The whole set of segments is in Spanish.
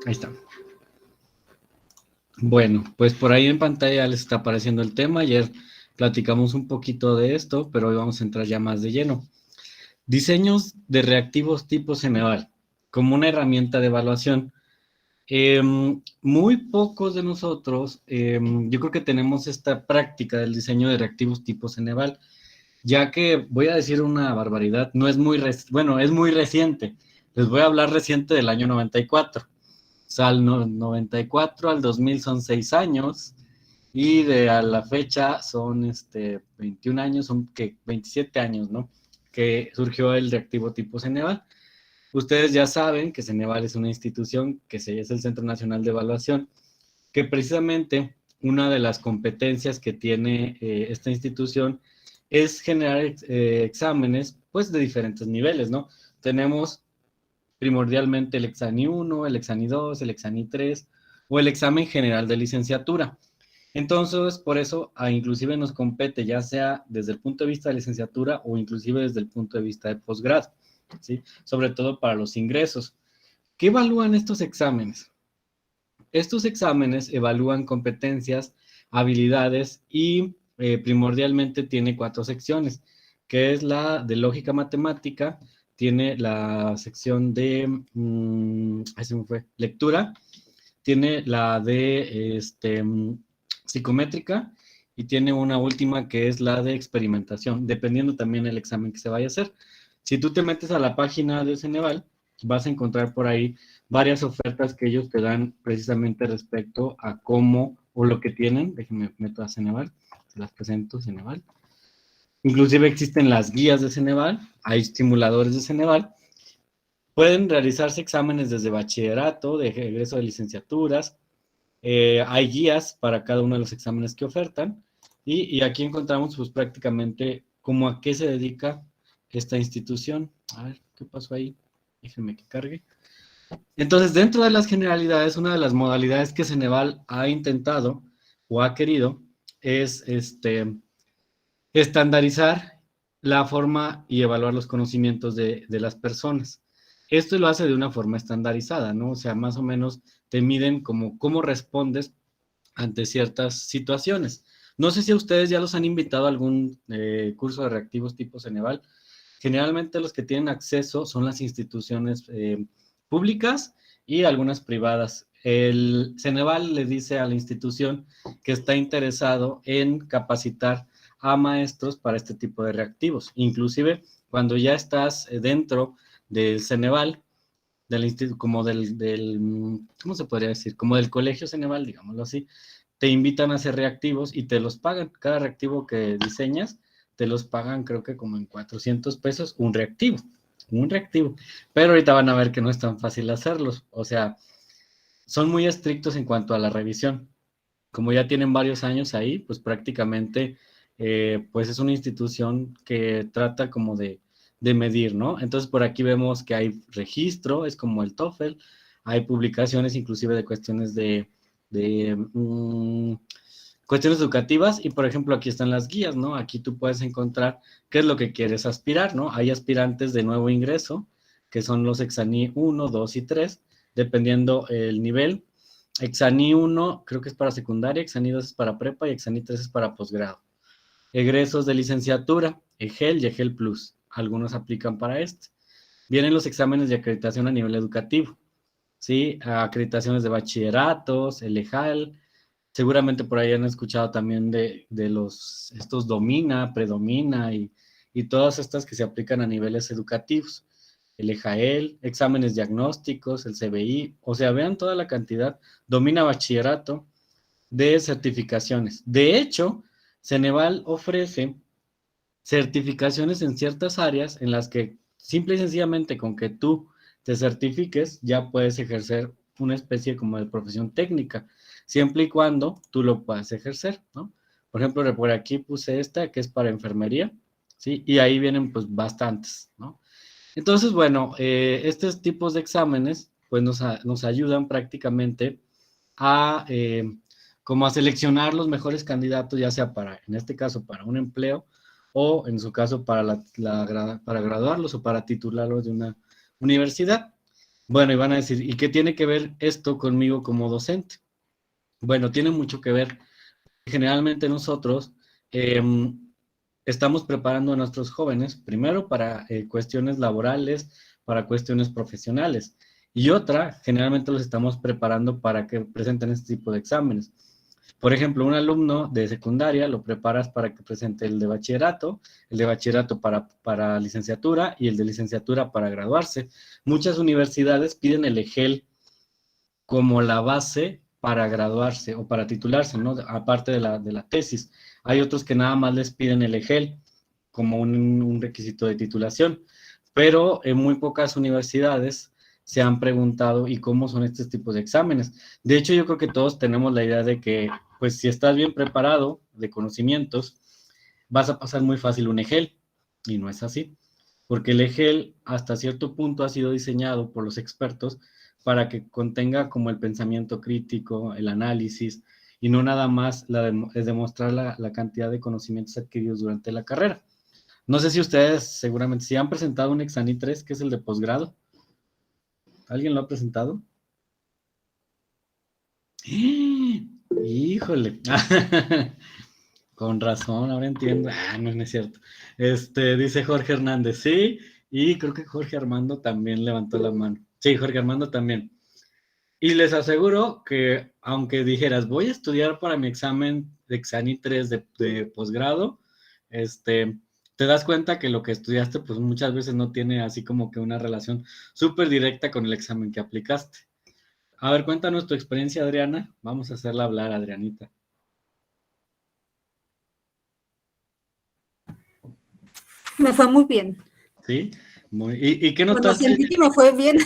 Ahí está. Bueno, pues por ahí en pantalla les está apareciendo el tema. Ayer platicamos un poquito de esto, pero hoy vamos a entrar ya más de lleno. Diseños de reactivos tipo Ceneval, como una herramienta de evaluación. Muy pocos de nosotros, yo creo que tenemos esta práctica del diseño de reactivos tipo Ceneval, ya que voy a decir una barbaridad, no es muy, bueno, es muy reciente. Les voy a hablar reciente del año 94. O sea, al 94 al 2000 son 6 años y de a la fecha son 21 años, son que 27 años, ¿no? Que surgió el reactivo tipo Ceneval. Ustedes ya saben que Ceneval es una institución que es el Centro Nacional de Evaluación, que precisamente una de las competencias que tiene esta institución es generar exámenes pues de diferentes niveles, ¿no? Tenemos primordialmente el Exani 1, el Exani 2, el Exani 3 o el examen general de licenciatura. Entonces, por eso, inclusive nos compete, ya sea desde el punto de vista de licenciatura o inclusive desde el punto de vista de posgrado, ¿sí? Sobre todo para los ingresos. ¿Qué evalúan estos exámenes? Estos exámenes evalúan competencias, habilidades y primordialmente tiene 4 secciones, que es la de lógica matemática, tiene la sección de, se me fue, lectura, tiene la de psicométrica y tiene una última que es la de experimentación, dependiendo también el examen que se vaya a hacer. Si tú te metes a la página de Ceneval, vas a encontrar por ahí varias ofertas que ellos te dan precisamente respecto a cómo o lo que tienen. Déjenme meto a Ceneval, se las presento Ceneval. Inclusive existen las guías de Ceneval, hay simuladores de Ceneval. Pueden realizarse exámenes desde bachillerato, de egreso de licenciaturas, hay guías para cada uno de los exámenes que ofertan y aquí encontramos pues prácticamente como a qué se dedica esta institución. A ver, ¿qué pasó ahí? Déjenme que cargue. Entonces, dentro de las generalidades, una de las modalidades que Ceneval ha intentado o ha querido es estandarizar la forma y evaluar los conocimientos de las personas. Esto lo hace de una forma estandarizada, ¿no? O sea, más o menos te miden como cómo respondes ante ciertas situaciones. No sé si a ustedes ya los han invitado a algún curso de reactivos tipo Ceneval. Generalmente los que tienen acceso son las instituciones públicas y algunas privadas. El Ceneval le dice a la institución que está interesado en capacitar a maestros para este tipo de reactivos. Inclusive cuando ya estás dentro del Ceneval, como ¿cómo se podría decir? Como del colegio Ceneval, digámoslo así, te invitan a hacer reactivos y te los pagan. Cada reactivo que diseñas, te los pagan creo que como en 400 pesos un reactivo. Un reactivo. Pero ahorita van a ver que no es tan fácil hacerlos. O sea, son muy estrictos en cuanto a la revisión. Como ya tienen varios años ahí, pues prácticamente, pues es una institución que trata como de medir, ¿no? Entonces por aquí vemos que hay registro, es como el TOEFL, hay publicaciones inclusive de cuestiones de cuestiones educativas y por ejemplo aquí están las guías, ¿no? Aquí tú puedes encontrar qué es lo que quieres aspirar, ¿no? Hay aspirantes de nuevo ingreso, que son los Exani 1, 2 y 3, dependiendo el nivel. Exani 1 creo que es para secundaria, Exani 2 es para prepa y Exani 3 es para posgrado. Egresos de licenciatura, EGEL y EGEL Plus. Algunos aplican para este. Vienen los exámenes de acreditación a nivel educativo, ¿sí? Acreditaciones de bachilleratos, el EJAL. Seguramente por ahí han escuchado también de estos Domina, Predomina y todas estas que se aplican a niveles educativos. El EJAEL, exámenes diagnósticos, el CBI, o sea, vean toda la cantidad. Domina bachillerato de certificaciones. De hecho, Ceneval ofrece certificaciones en ciertas áreas en las que simple y sencillamente con que tú te certifiques ya puedes ejercer una especie como de profesión técnica, siempre y cuando tú lo puedas ejercer, ¿no? Por ejemplo, por aquí puse esta que es para enfermería, ¿sí? Y ahí vienen pues bastantes, ¿no? Entonces, bueno, estos tipos de exámenes pues nos ayudan prácticamente a como a seleccionar los mejores candidatos, ya sea para, en este caso, para un empleo o en su caso para, para graduarlos o para titularlos de una universidad. Bueno, y van a decir, ¿y qué tiene que ver esto conmigo como docente? Bueno, tiene mucho que ver. Generalmente nosotros eh, estamos preparando a nuestros jóvenes, primero para cuestiones laborales, para cuestiones profesionales, y otra, generalmente los estamos preparando para que presenten este tipo de exámenes. Por ejemplo, un alumno de secundaria lo preparas para que presente el de bachillerato para licenciatura y el de licenciatura para graduarse. Muchas universidades piden el EGEL como la base para graduarse o para titularse, ¿no? Aparte de la tesis. Hay otros que nada más les piden el EGEL como un requisito de titulación, pero en muy pocas universidades se han preguntado y cómo son estos tipos de exámenes. De hecho, yo creo que todos tenemos la idea de que, pues, si estás bien preparado de conocimientos, vas a pasar muy fácil un EGEL, y no es así, porque el EGEL hasta cierto punto ha sido diseñado por los expertos para que contenga como el pensamiento crítico, el análisis, y no nada más es demostrar la cantidad de conocimientos adquiridos durante la carrera. No sé si ustedes seguramente, si han presentado un Exani 3, que es el de posgrado. ¿Alguien lo ha presentado? Híjole. Con razón, ahora entiendo. No es cierto. Dice Jorge Hernández, sí, y creo que Jorge Armando también levantó la mano. Sí, Jorge Armando también. Y les aseguro que, aunque dijeras, voy a estudiar para mi examen de Exani 3 de posgrado, te das cuenta que lo que estudiaste, pues muchas veces no tiene así como que una relación súper directa con el examen que aplicaste. A ver, cuéntanos tu experiencia, Adriana. Vamos a hacerla hablar, Adrianita. Me fue muy bien. ¿Sí? ¿Y qué Bueno, notaste? sentí que me fue bien.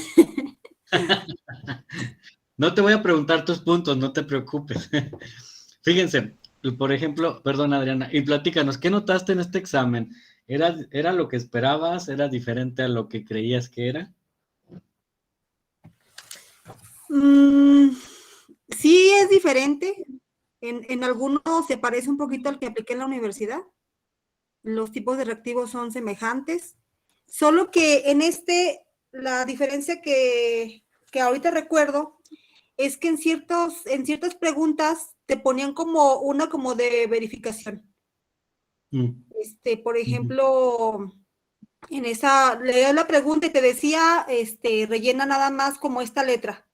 No te voy a preguntar tus puntos, no te preocupes. Fíjense, por ejemplo, perdón, Adriana, y platícanos, ¿qué notaste en este examen? ¿Era lo que esperabas? ¿Era diferente a lo que creías que era? Mm, sí, es diferente. En algunos se parece un poquito al que apliqué en la universidad. Los tipos de reactivos son semejantes. Solo que en la diferencia que ahorita recuerdo es que en ciertas preguntas te ponían como una como de verificación. Mm. Por Ujú. ejemplo, en esa, leías la pregunta y te decía, rellena nada más como esta letra.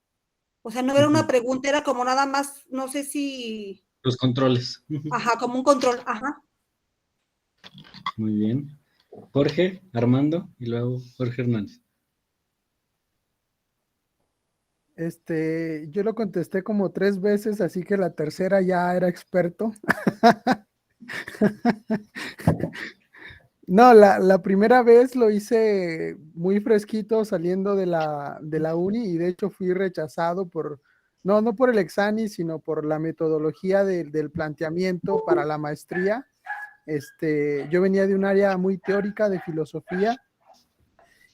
O sea, no era una Ujú. pregunta, era como nada más, no sé si, Los controles. Ujú. ajá, como un control, ajá. Muy bien. Jorge, Armando y luego Jorge Hernández. Yo lo contesté como 3 veces, así que la tercera ya era experto. No, la primera vez lo hice muy fresquito saliendo de la uni y de hecho fui rechazado no por el examen, sino por la metodología del planteamiento para la maestría. Yo venía de un área muy teórica de filosofía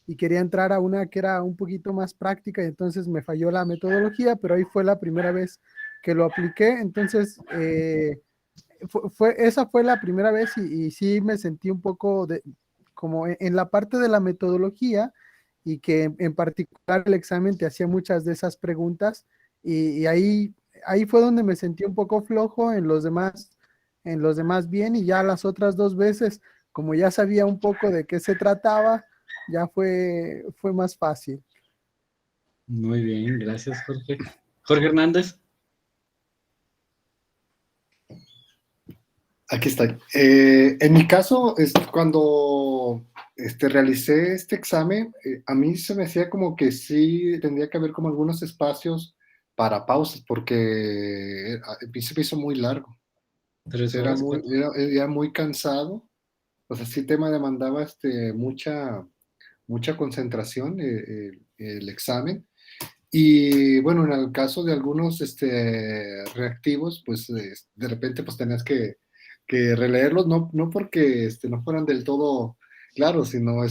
y quería entrar a una que era un poquito más práctica y entonces me falló la metodología, pero ahí fue la primera vez que lo apliqué. Entonces, esa fue la primera vez y sí me sentí un poco como en la parte de la metodología y que en particular el examen te hacía muchas de esas preguntas y ahí fue donde me sentí un poco flojo, en los demás bien, y ya las otras 2 veces, como ya sabía un poco de qué se trataba, ya fue más fácil. Muy bien, gracias, Jorge. Jorge Hernández. Aquí está. En mi caso, cuando realicé este examen, a mí se me hacía como que sí tendría que haber como algunos espacios para pausas, porque a mí se me hizo muy largo. O Tres sea, horas, cuatro. era muy cansado. O sea, sí el tema demandaba mucha concentración, el examen. Y bueno, en el caso de algunos reactivos, pues de repente pues tenías que releerlos, no porque no fueran del todo claros, sino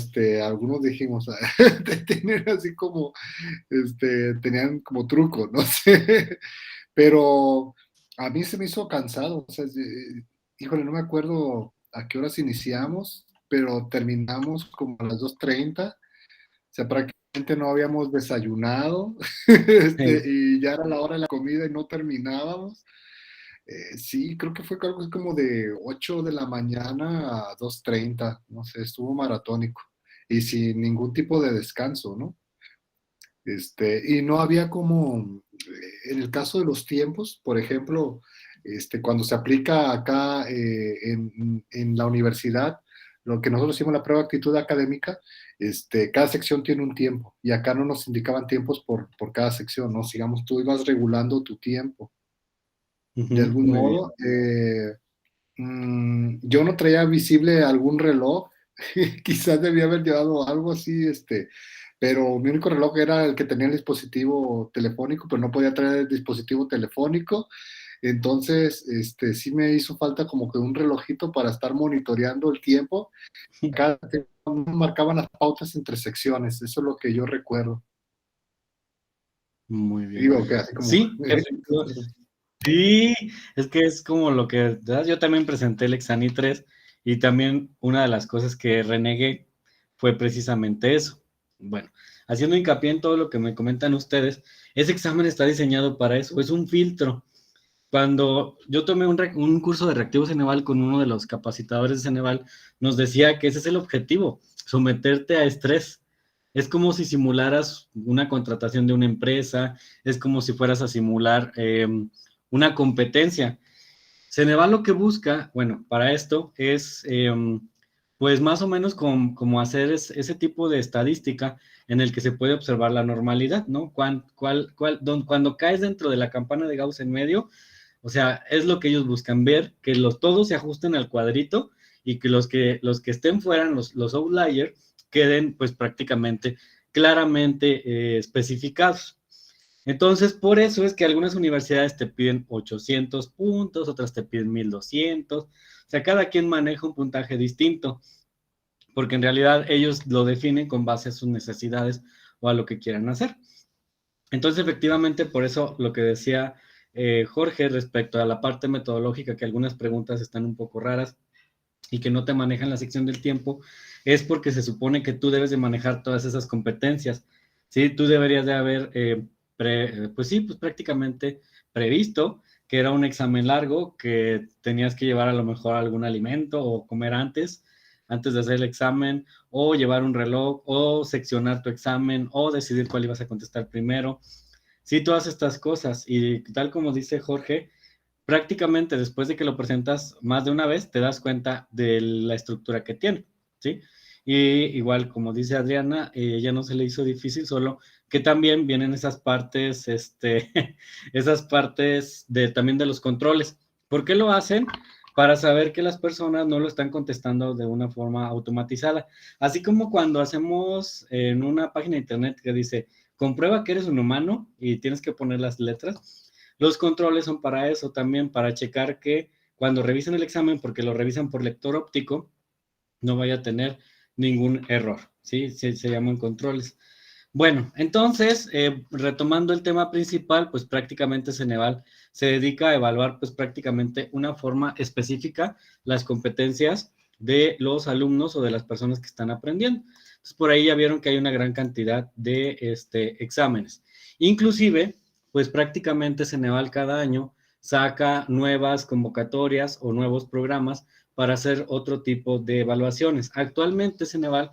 algunos dijimos, tenían así como, tenían como truco, no sé, pero a mí se me hizo cansado, o sea, híjole, no me acuerdo a qué horas iniciamos, pero terminamos como a las 2:30, o sea, no habíamos desayunado y ya era la hora de la comida y no terminábamos. Sí, creo que fue algo así como de 8 de la mañana a 2:30, no sé, estuvo maratónico y sin ningún tipo de descanso, ¿no? Y no había como, en el caso de los tiempos, por ejemplo, cuando se aplica acá en la universidad, lo que nosotros hicimos la prueba de actitud académica, cada sección tiene un tiempo y acá no nos indicaban tiempos por cada sección, ¿no? Digamos, tú ibas regulando tu tiempo de algún Muy bien. modo. Yo no traía visible algún reloj, quizás debía haber llevado algo así, pero mi único reloj era el que tenía el dispositivo telefónico, pero no podía traer el dispositivo telefónico, entonces sí me hizo falta como que un relojito para estar monitoreando el tiempo. Cada marcaban las pautas entre secciones, eso es lo que yo recuerdo. Muy bien. Digo que así como... Sí, sí, es que es como lo que, ¿verdad? Yo también presenté el Exani 3 y también una de las cosas que renegué fue precisamente eso. Bueno, haciendo hincapié en todo lo que me comentan ustedes, ese examen está diseñado para eso, es un filtro. Cuando yo tomé un curso de reactivo Ceneval con uno de los capacitadores de Ceneval, nos decía que ese es el objetivo, someterte a estrés. Es como si simularas una contratación de una empresa, es como si fueras a simular una competencia. Ceneval lo que busca, bueno, para esto es, pues más o menos como hacer ese tipo de estadística en el que se puede observar la normalidad, ¿no? Cuando caes dentro de la campana de Gauss en medio, o sea, es lo que ellos buscan, ver que todos se ajusten al cuadrito y que los que estén fuera, los outliers, queden pues prácticamente claramente especificados. Entonces, por eso es que algunas universidades te piden 800 puntos, otras te piden 1200. O sea, cada quien maneja un puntaje distinto, porque en realidad ellos lo definen con base a sus necesidades o a lo que quieran hacer. Entonces, efectivamente, por eso lo que decía Jorge respecto a la parte metodológica, que algunas preguntas están un poco raras y que no te manejan la sección del tiempo, es porque se supone que tú debes de manejar todas esas competencias. ¿Sí? Tú deberías de haber, pues sí, pues prácticamente previsto que era un examen largo, que tenías que llevar a lo mejor algún alimento o comer antes de hacer el examen, o llevar un reloj, o seccionar tu examen, o decidir cuál ibas a contestar primero. Sí, todas estas cosas. Y tal como dice Jorge, prácticamente después de que lo presentas más de una vez, te das cuenta de la estructura que tiene, ¿sí? Y igual, como dice Adriana, ya no se le hizo difícil, solo que también vienen esas partes, esas partes también de los controles. ¿Por qué lo hacen? Para saber que las personas no lo están contestando de una forma automatizada. Así como cuando hacemos en una página de internet que dice, comprueba que eres un humano y tienes que poner las letras. Los controles son para eso también, para checar que cuando revisen el examen, porque lo revisan por lector óptico, no vaya a tener ningún error, ¿sí? Se llaman controles. Bueno, entonces, retomando el tema principal, pues prácticamente Ceneval se dedica a evaluar pues prácticamente una forma específica las competencias de los alumnos o de las personas que están aprendiendo. Entonces, por ahí ya vieron que hay una gran cantidad de exámenes. Inclusive, pues prácticamente Ceneval cada año saca nuevas convocatorias o nuevos programas para hacer otro tipo de evaluaciones. Actualmente Ceneval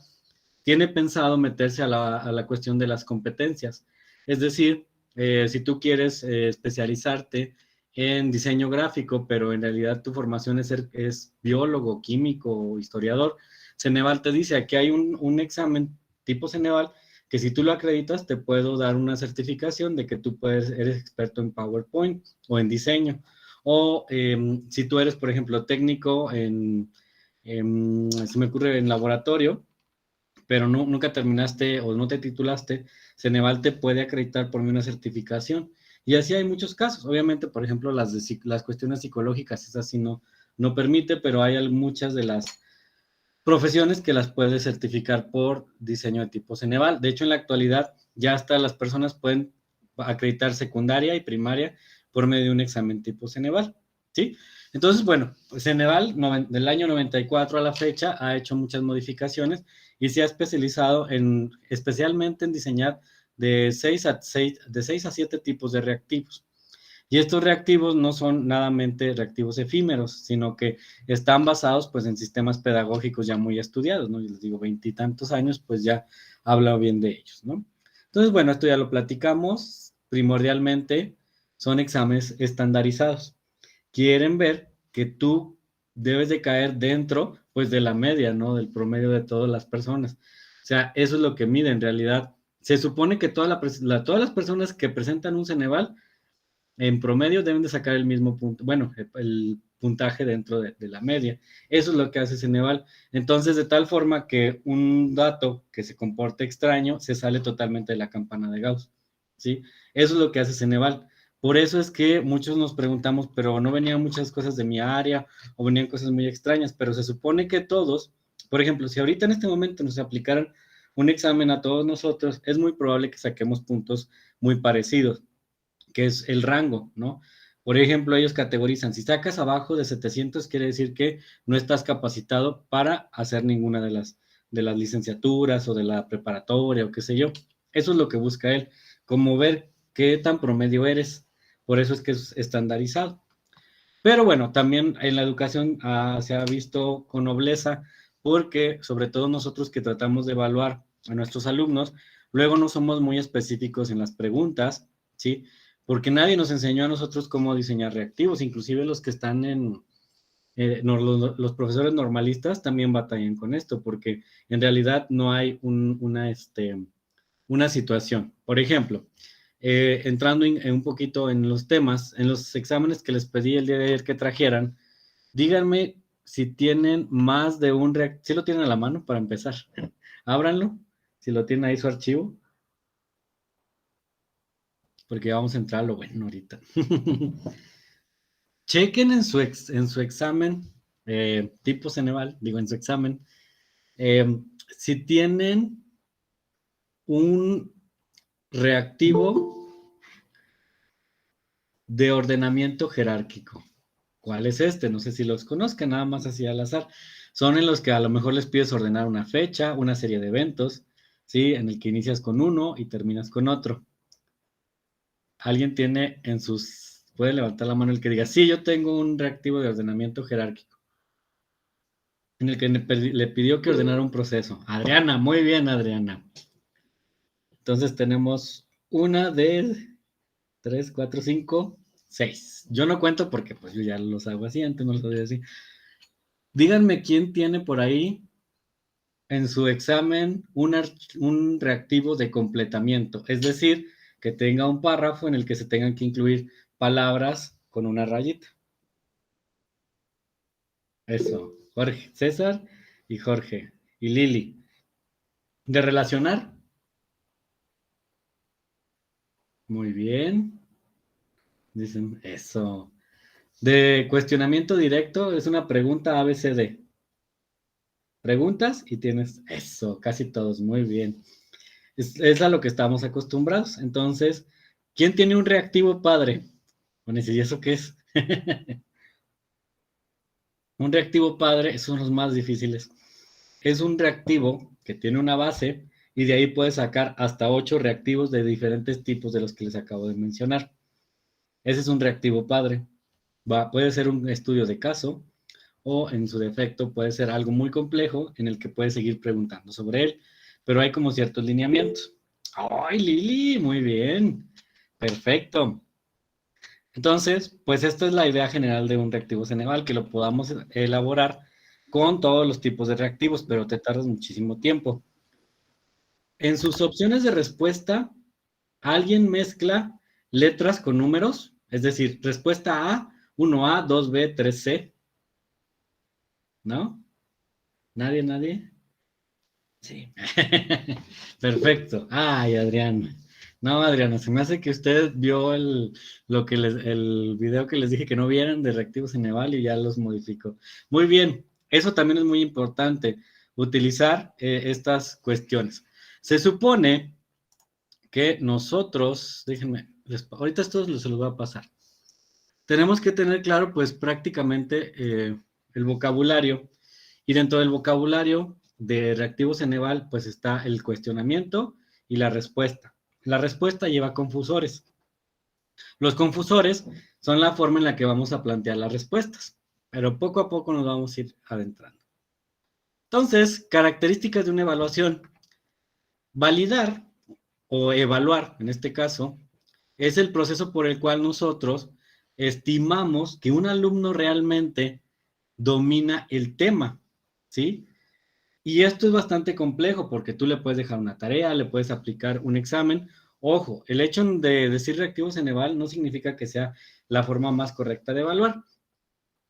tiene pensado meterse a la cuestión de las competencias. Es decir, si tú quieres especializarte en diseño gráfico, pero en realidad tu formación es biólogo, químico o historiador, Ceneval te dice, aquí hay un examen tipo Ceneval, que si tú lo acreditas, te puedo dar una certificación de que tú eres experto en PowerPoint o en diseño. O si tú eres, por ejemplo, técnico se me ocurre, en laboratorio, pero nunca terminaste o no te titulaste, Ceneval te puede acreditar por una certificación. Y así hay muchos casos. Obviamente, por ejemplo, las cuestiones psicológicas, esas sí no permite, pero hay muchas de las profesiones que las puede certificar por diseño de tipo Ceneval. De hecho, en la actualidad, ya hasta las personas pueden acreditar secundaria y primaria por medio de un examen tipo Ceneval, ¿sí? Entonces, bueno, pues Ceneval del año 94 a la fecha ha hecho muchas modificaciones y se ha especializado especialmente en diseñar de 6 a 7 tipos de reactivos. Y estos reactivos no son nadamente reactivos efímeros, sino que están basados pues en sistemas pedagógicos ya muy estudiados, ¿no? Yo les digo, 20 y tantos años, pues ya hablo bien de ellos, ¿no? Entonces, bueno, esto ya lo platicamos. Primordialmente son exámenes estandarizados. Quieren ver que tú debes de caer dentro, pues, de la media, ¿no? Del promedio de todas las personas. O sea, eso es lo que mide en realidad. Se supone que todas las personas que presentan un Ceneval en promedio deben de sacar el mismo punto, bueno, el puntaje dentro de la media. Eso es lo que hace Ceneval. Entonces, de tal forma que un dato que se comporte extraño se sale totalmente de la campana de Gauss, ¿sí? Eso es lo que hace Ceneval. Por eso es que muchos nos preguntamos, pero no venían muchas cosas de mi área o venían cosas muy extrañas, pero se supone que todos, por ejemplo, si ahorita en este momento nos aplicaran un examen a todos nosotros, es muy probable que saquemos puntos muy parecidos, que es el rango, ¿no? Por ejemplo, ellos categorizan, si sacas abajo de 700, quiere decir que no estás capacitado para hacer ninguna de las licenciaturas o de la preparatoria o qué sé yo. Eso es lo que busca él, como ver qué tan promedio eres. Por eso es que es estandarizado. Pero bueno, también en la educación se ha visto con nobleza, porque sobre todo nosotros que tratamos de evaluar a nuestros alumnos, luego no somos muy específicos en las preguntas, ¿sí? Porque nadie nos enseñó a nosotros cómo diseñar reactivos, inclusive los que están los profesores normalistas también batallan con esto, porque en realidad no hay una situación. Por ejemplo, entrando un poquito en los temas, en los exámenes que les pedí el día de ayer que trajeran, díganme si tienen más de un reactivo, si lo tienen a la mano para empezar, ábranlo, si lo tienen ahí su archivo, porque vamos a entrar a lo bueno ahorita. Chequen en su examen, tipo Ceneval, digo en su examen, si tienen un reactivo de ordenamiento jerárquico. ¿Cuál es este? No sé si los conozcan, nada más así al azar. Son en los que a lo mejor les pides ordenar una fecha, una serie de eventos, ¿sí? En el que inicias con uno y terminas con otro. ¿Alguien tiene puede levantar la mano el que diga, sí, yo tengo un reactivo de ordenamiento jerárquico, en el que le pidió que ordenara un proceso? Adriana, muy bien, Adriana. Entonces tenemos 1, 2, 3, 4, 5, 6. Yo no cuento porque pues yo ya los hago así, antes no los hacía así. Díganme quién tiene por ahí en su examen un reactivo de completamiento, es decir, que tenga un párrafo en el que se tengan que incluir palabras con una rayita. Eso, Jorge, César y Jorge y Lili. ¿De relacionar? Muy bien. Dicen, eso. De cuestionamiento directo, es una pregunta ABCD. Preguntas y tienes eso, casi todos, muy bien. Es a lo que estamos acostumbrados. Entonces, ¿quién tiene un reactivo padre? Bueno, ¿y eso qué es? Un reactivo padre son los más difíciles. Es un reactivo que tiene una base y de ahí puedes sacar hasta 8 reactivos de diferentes tipos de los que les acabo de mencionar. Ese es un reactivo padre. Puede ser un estudio de caso o en su defecto puede ser algo muy complejo en el que puedes seguir preguntando sobre él, pero hay como ciertos lineamientos. ¡Ay, Lili! Muy bien. Perfecto. Entonces, pues esta es la idea general de un reactivo Ceneval, que lo podamos elaborar con todos los tipos de reactivos, pero te tardas muchísimo tiempo. En sus opciones de respuesta, ¿alguien mezcla letras con números? Es decir, respuesta A, 1A, 2B, 3C. ¿No? ¿Nadie, nadie? Sí. Perfecto. Ay, Adrián. No, Adriana, se me hace que usted vio el video que les dije que no vieran de reactivos Ceneval y ya los modificó. Muy bien, eso también es muy importante, utilizar estas cuestiones. Se supone que nosotros, déjenme, ahorita esto se los voy a pasar. Tenemos que tener claro, pues, prácticamente el vocabulario. Y dentro del vocabulario, de reactivo Ceneval, pues está el cuestionamiento y la respuesta. La respuesta lleva confusores. Los confusores son la forma en la que vamos a plantear las respuestas, pero poco a poco nos vamos a ir adentrando. Entonces, características de una evaluación. Validar o evaluar, en este caso, es el proceso por el cual nosotros estimamos que un alumno realmente domina el tema, ¿sí? Y esto es bastante complejo porque tú le puedes dejar una tarea, le puedes aplicar un examen. Ojo, el hecho de decir reactivo Ceneval no significa que sea la forma más correcta de evaluar.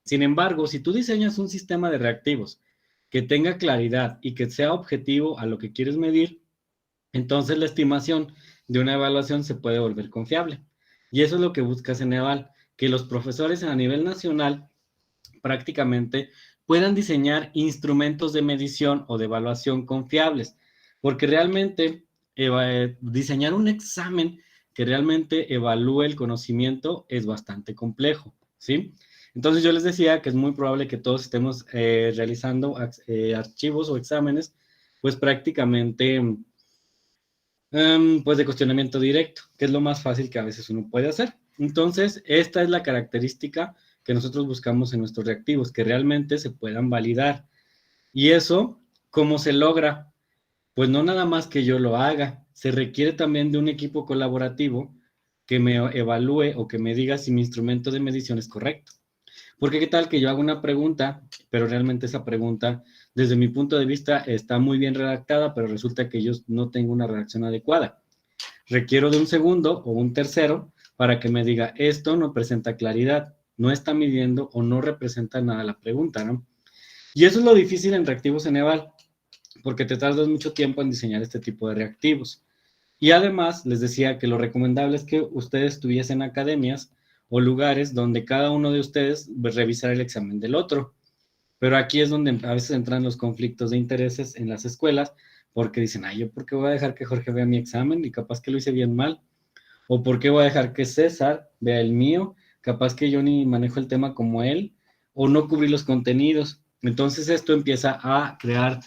Sin embargo, si tú diseñas un sistema de reactivos que tenga claridad y que sea objetivo a lo que quieres medir, entonces la estimación de una evaluación se puede volver confiable. Y eso es lo que busca Ceneval, que los profesores a nivel nacional prácticamente puedan diseñar instrumentos de medición o de evaluación confiables, porque realmente diseñar un examen que realmente evalúe el conocimiento es bastante complejo, ¿sí? Entonces yo les decía que es muy probable que todos estemos realizando archivos o exámenes, pues prácticamente pues de cuestionamiento directo, que es lo más fácil que a veces uno puede hacer. Entonces, esta es la característica que nosotros buscamos en nuestros reactivos, que realmente se puedan validar. Y eso, ¿cómo se logra? Pues no nada más que yo lo haga, se requiere también de un equipo colaborativo que me evalúe o que me diga si mi instrumento de medición es correcto. Porque qué tal que yo hago una pregunta, pero realmente esa pregunta, desde mi punto de vista, está muy bien redactada, pero resulta que yo no tengo una redacción adecuada. Requiero de un segundo o un tercero para que me diga, esto no presenta claridad, no está midiendo o no representa nada la pregunta, ¿no? Y eso es lo difícil en reactivos Ceneval, porque te tardas mucho tiempo en diseñar este tipo de reactivos. Y además, les decía que lo recomendable es que ustedes estuviesen academias o lugares donde cada uno de ustedes revisara el examen del otro. Pero aquí es donde a veces entran los conflictos de intereses en las escuelas, porque dicen, ay, ¿yo por qué voy a dejar que Jorge vea mi examen? Y capaz que lo hice bien mal. ¿O por qué voy a dejar que César vea el mío? Capaz que yo ni manejo el tema como él, o no cubrí los contenidos. Entonces esto empieza a crear,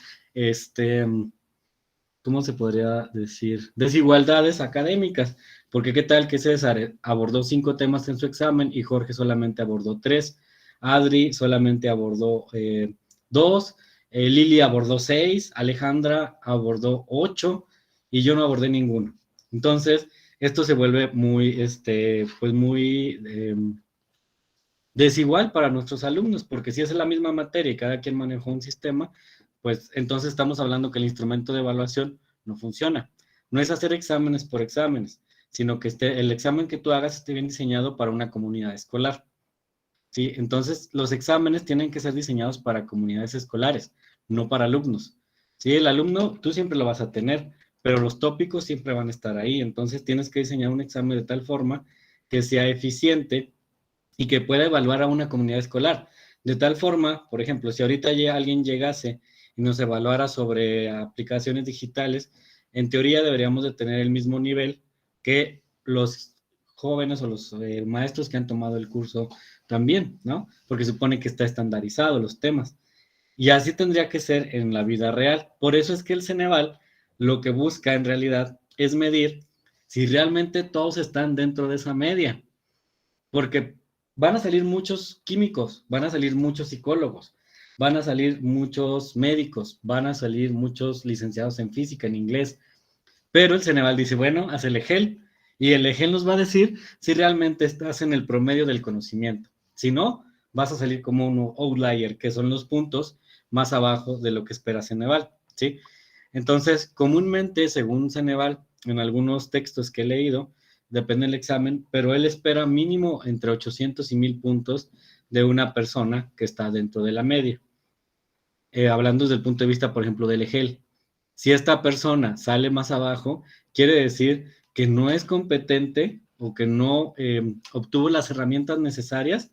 ¿cómo se podría decir? Desigualdades académicas, porque qué tal que César abordó 5 temas en su examen y Jorge solamente abordó 3, Adri solamente abordó 2, Lili abordó 6, Alejandra abordó 8 y yo no abordé ninguno. Entonces, esto se vuelve muy, pues muy desigual para nuestros alumnos, porque si es la misma materia y cada quien manejó un sistema, pues entonces estamos hablando que el instrumento de evaluación no funciona. No es hacer exámenes por exámenes, sino que el examen que tú hagas esté bien diseñado para una comunidad escolar. ¿Sí? Entonces, los exámenes tienen que ser diseñados para comunidades escolares, no para alumnos. ¿Sí? El alumno, tú siempre lo vas a tener, pero los tópicos siempre van a estar ahí. Entonces, tienes que diseñar un examen de tal forma que sea eficiente y que pueda evaluar a una comunidad escolar. De tal forma, por ejemplo, si ahorita alguien llegase y nos evaluara sobre aplicaciones digitales, en teoría deberíamos de tener el mismo nivel que los jóvenes o los maestros que han tomado el curso también, ¿no? Porque supone que está estandarizado los temas. Y así tendría que ser en la vida real. Por eso es que el Ceneval lo que busca en realidad es medir si realmente todos están dentro de esa media. Porque van a salir muchos químicos, van a salir muchos psicólogos, van a salir muchos médicos, van a salir muchos licenciados en física, en inglés. Pero el Ceneval dice, bueno, haz el EGEL, y el EGEL nos va a decir si realmente estás en el promedio del conocimiento. Si no, vas a salir como un outlier, que son los puntos más abajo de lo que espera Ceneval, ¿sí? Entonces, comúnmente, según Ceneval, en algunos textos que he leído, depende del examen, pero él espera mínimo entre 800 y 1000 puntos de una persona que está dentro de la media. Hablando desde el punto de vista, por ejemplo, del EGEL. Si esta persona sale más abajo, quiere decir que no es competente o que no obtuvo las herramientas necesarias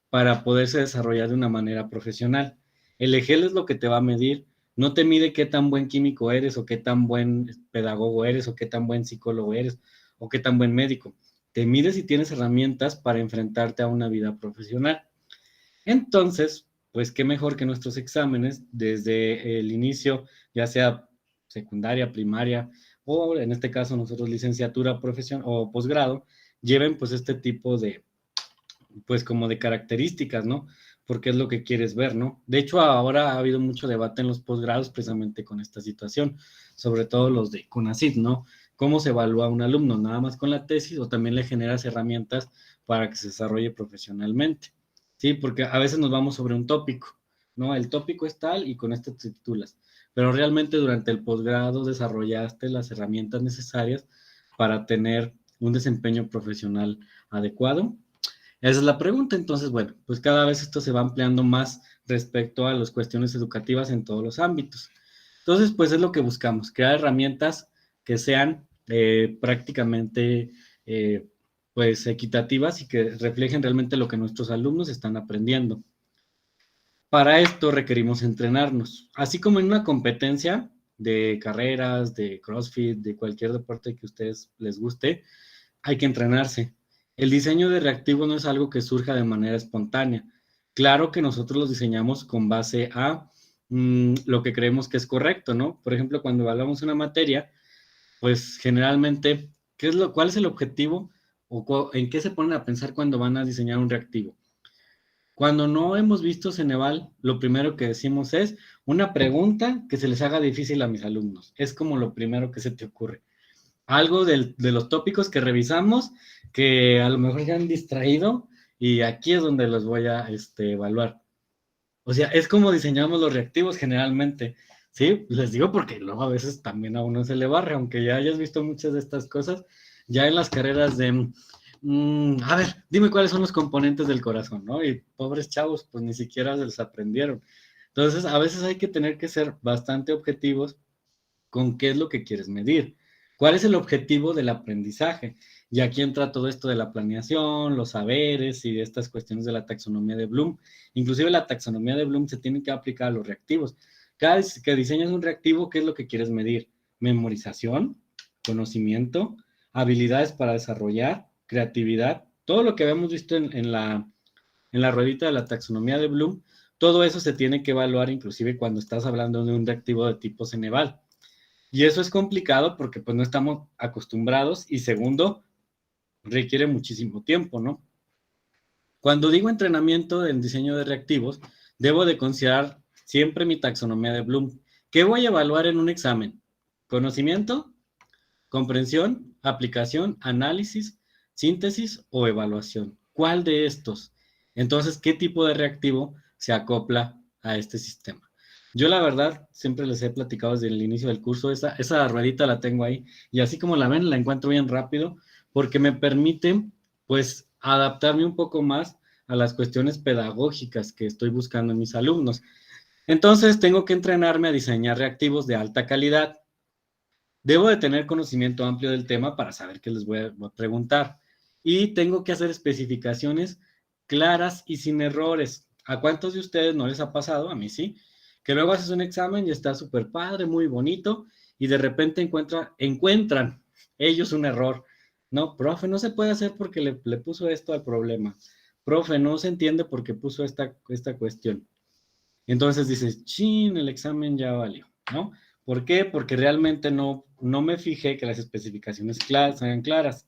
para poderse desarrollar de una manera profesional. El EGEL es lo que te va a medir, no te mide qué tan buen químico eres o qué tan buen pedagogo eres o qué tan buen psicólogo eres o qué tan buen médico. Te mide si tienes herramientas para enfrentarte a una vida profesional. Entonces, pues qué mejor que nuestros exámenes desde el inicio, ya sea secundaria, primaria, o en este caso nosotros licenciatura, profesión o posgrado, lleven pues este tipo de, pues como de características, ¿no? Porque es lo que quieres ver, ¿no? De hecho, ahora ha habido mucho debate en los posgrados precisamente con esta situación, sobre todo los de CONACYT, ¿no? ¿Cómo se evalúa a un alumno? ¿Nada más con la tesis o también le generas herramientas para que se desarrolle profesionalmente? Sí, porque a veces nos vamos sobre un tópico, ¿no? El tópico es tal y con este te titulas, pero realmente durante el posgrado desarrollaste las herramientas necesarias para tener un desempeño profesional adecuado. Esa es la pregunta. Entonces, bueno, pues cada vez esto se va ampliando más respecto a las cuestiones educativas en todos los ámbitos. Entonces, pues es lo que buscamos, crear herramientas que sean prácticamente pues equitativas y que reflejen realmente lo que nuestros alumnos están aprendiendo. Para esto requerimos entrenarnos, así como en una competencia de carreras, de CrossFit, de cualquier deporte que a ustedes les guste, hay que entrenarse. El diseño de reactivos no es algo que surja de manera espontánea. Claro que nosotros los diseñamos con base a lo que creemos que es correcto, ¿no? Por ejemplo, cuando evaluamos una materia, pues generalmente, ¿cuál es el objetivo o en qué se ponen a pensar cuando van a diseñar un reactivo? Cuando no hemos visto Ceneval, lo primero que decimos es una pregunta que se les haga difícil a mis alumnos. Es como lo primero que se te ocurre. Algo de los tópicos que revisamos que a lo mejor ya han distraído y aquí es donde los voy a evaluar. O sea, es como diseñamos los reactivos generalmente, ¿sí? Les digo porque luego a veces también a uno se le barre, aunque ya hayas visto muchas de estas cosas, ya en las carreras de, a ver, dime cuáles son los componentes del corazón, ¿no? Y pobres chavos, pues ni siquiera se les aprendieron. Entonces, a veces hay que tener que ser bastante objetivos con qué es lo que quieres medir. ¿Cuál es el objetivo del aprendizaje? Y aquí entra todo esto de la planeación, los saberes y estas cuestiones de la taxonomía de Bloom. Inclusive la taxonomía de Bloom se tiene que aplicar a los reactivos. Cada vez que diseñas un reactivo, ¿qué es lo que quieres medir? Memorización, conocimiento, habilidades para desarrollar, creatividad, todo lo que habíamos visto en la ruedita de la taxonomía de Bloom, todo eso se tiene que evaluar inclusive cuando estás hablando de un reactivo de tipo Ceneval. Y eso es complicado porque pues no estamos acostumbrados y segundo, requiere muchísimo tiempo, ¿no? Cuando digo entrenamiento en diseño de reactivos, debo de considerar siempre mi taxonomía de Bloom. ¿Qué voy a evaluar en un examen? ¿Conocimiento? ¿Comprensión? ¿Aplicación? ¿Análisis? ¿Síntesis o evaluación? ¿Cuál de estos? Entonces, ¿qué tipo de reactivo se acopla a este sistema? Yo la verdad siempre les he platicado desde el inicio del curso, esa ruedita la tengo ahí y así como la ven, la encuentro bien rápido porque me permite pues adaptarme un poco más a las cuestiones pedagógicas que estoy buscando en mis alumnos. Entonces tengo que entrenarme a diseñar reactivos de alta calidad. Debo de tener conocimiento amplio del tema para saber qué les voy a preguntar y tengo que hacer especificaciones claras y sin errores. ¿A cuántos de ustedes no les ha pasado? A mí sí. Que luego haces un examen y está súper padre, muy bonito, y de repente encuentran ellos un error. No, profe, no se puede hacer porque le puso esto al problema. Profe, no se entiende porque puso esta cuestión. Entonces dices, chin, el examen ya valió, ¿no? ¿Por qué? Porque realmente no me fijé que las especificaciones sean claras.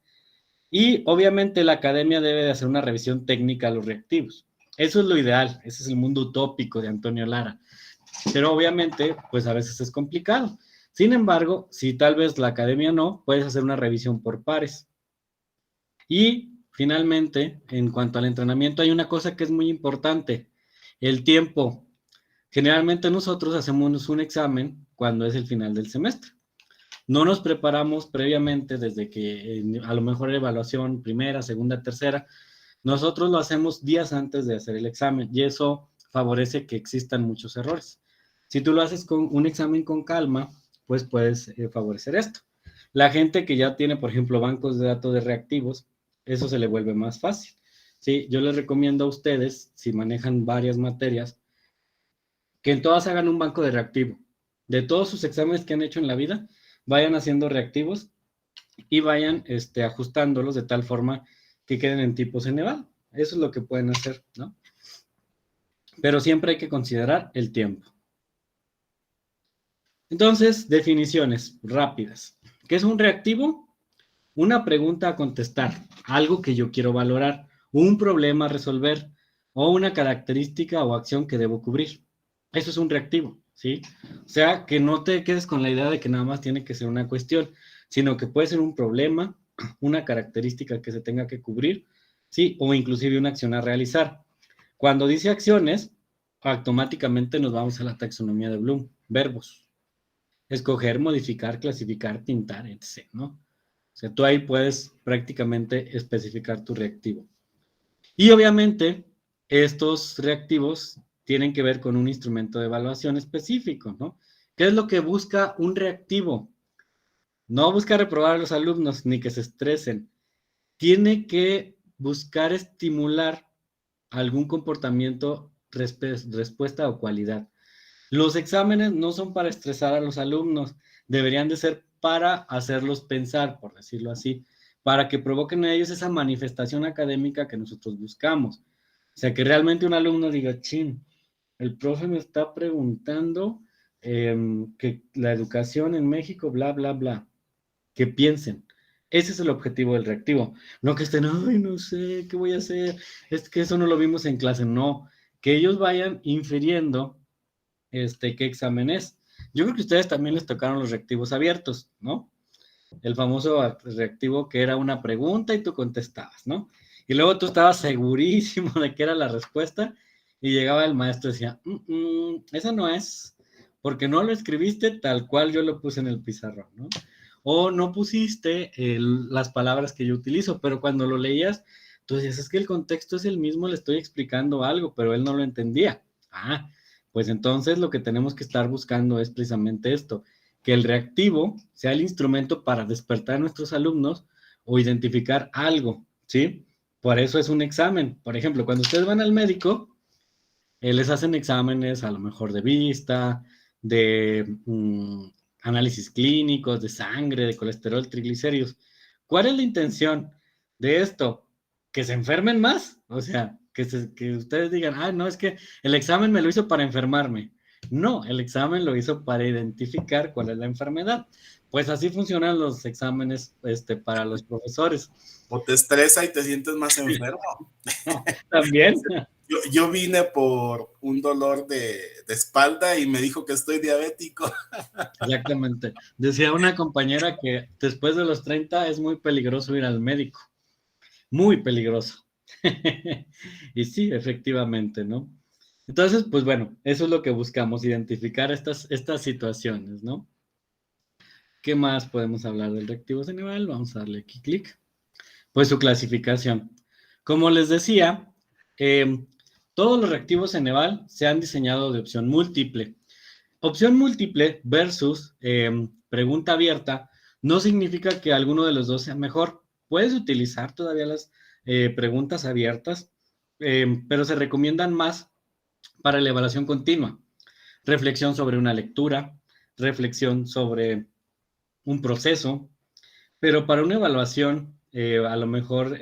Y obviamente la academia debe de hacer una revisión técnica a los reactivos. Eso es lo ideal, ese es el mundo utópico de Antonio Lara. Pero obviamente, pues a veces es complicado. Sin embargo, si tal vez la academia no, puedes hacer una revisión por pares. Y finalmente, en cuanto al entrenamiento, hay una cosa que es muy importante, el tiempo. Generalmente nosotros hacemos un examen cuando es el final del semestre. No nos preparamos previamente desde que a lo mejor evaluación primera, segunda, tercera. Nosotros lo hacemos días antes de hacer el examen y eso favorece que existan muchos errores. Si tú lo haces con un examen con calma, pues puedes favorecer esto. La gente que ya tiene, por ejemplo, bancos de datos de reactivos, eso se le vuelve más fácil. Sí, yo les recomiendo a ustedes, si manejan varias materias, que en todas hagan un banco de reactivo. De todos sus exámenes que han hecho en la vida, vayan haciendo reactivos y vayan ajustándolos de tal forma que queden en tipo Ceneval. Eso es lo que pueden hacer, ¿no? pero siempre hay que considerar el tiempo. Entonces, definiciones rápidas. ¿Qué es un reactivo? Una pregunta a contestar, algo que yo quiero valorar, un problema a resolver o una característica o acción que debo cubrir. Eso es un reactivo, ¿sí? O sea, que no te quedes con la idea de que nada más tiene que ser una cuestión, sino que puede ser un problema, una característica que se tenga que cubrir, ¿sí? O inclusive una acción a realizar. Cuando dice acciones, automáticamente nos vamos a la taxonomía de Bloom, verbos. Escoger, modificar, clasificar, pintar, etc., ¿no? O sea, tú ahí puedes prácticamente especificar tu reactivo. Y obviamente, estos reactivos tienen que ver con un instrumento de evaluación específico, ¿no? ¿Qué es lo que busca un reactivo? No busca reprobar a los alumnos ni que se estresen. Tiene que buscar estimular algún comportamiento, respuesta o cualidad. Los exámenes no son para estresar a los alumnos, deberían de ser para hacerlos pensar, por decirlo así, para que provoquen en ellos esa manifestación académica que nosotros buscamos. O sea, que realmente un alumno diga, chin, el profe me está preguntando que la educación en México, bla, bla, bla, que piensen. Ese es el objetivo del reactivo. No que estén, ay, no sé, ¿qué voy a hacer? Es que eso no lo vimos en clase. No, que ellos vayan infiriendo qué examen es. Yo creo que a ustedes también les tocaron los reactivos abiertos, ¿no? El famoso reactivo que era una pregunta y tú contestabas, ¿no? Y luego tú estabas segurísimo de que era la respuesta y llegaba el maestro y decía, esa no es, porque no lo escribiste tal cual yo lo puse en el pizarrón, ¿no? O no pusiste las palabras que yo utilizo, pero cuando lo leías, tú decías, es que el contexto es el mismo, le estoy explicando algo, pero él no lo entendía. Pues entonces lo que tenemos que estar buscando es precisamente esto, que el reactivo sea el instrumento para despertar a nuestros alumnos o identificar algo, ¿sí? Por eso es un examen. Por ejemplo, cuando ustedes van al médico, les hacen exámenes a lo mejor de vista, de análisis clínicos, de sangre, de colesterol, triglicéridos. ¿Cuál es la intención de esto? ¿Que se enfermen más? O sea, que ustedes digan, no, es que el examen me lo hizo para enfermarme. No, el examen lo hizo para identificar cuál es la enfermedad. Pues así funcionan los exámenes para los profesores. O te estresa y te sientes más enfermo. También. Yo vine por un dolor de espalda y me dijo que estoy diabético. Exactamente. Decía una compañera que después de los 30 es muy peligroso ir al médico. Muy peligroso. Y sí, efectivamente, ¿no? Entonces, pues bueno, eso es lo que buscamos, identificar estas situaciones, ¿no? ¿Qué más podemos hablar del reactivo Ceneval? Vamos a darle aquí clic. Pues su clasificación. Como les decía, todos los reactivos Ceneval se han diseñado de opción múltiple. Opción múltiple versus pregunta abierta no significa que alguno de los dos sea mejor. Puedes utilizar todavía las preguntas abiertas, pero se recomiendan más para la evaluación continua. Reflexión sobre una lectura, reflexión sobre un proceso, pero para una evaluación a lo mejor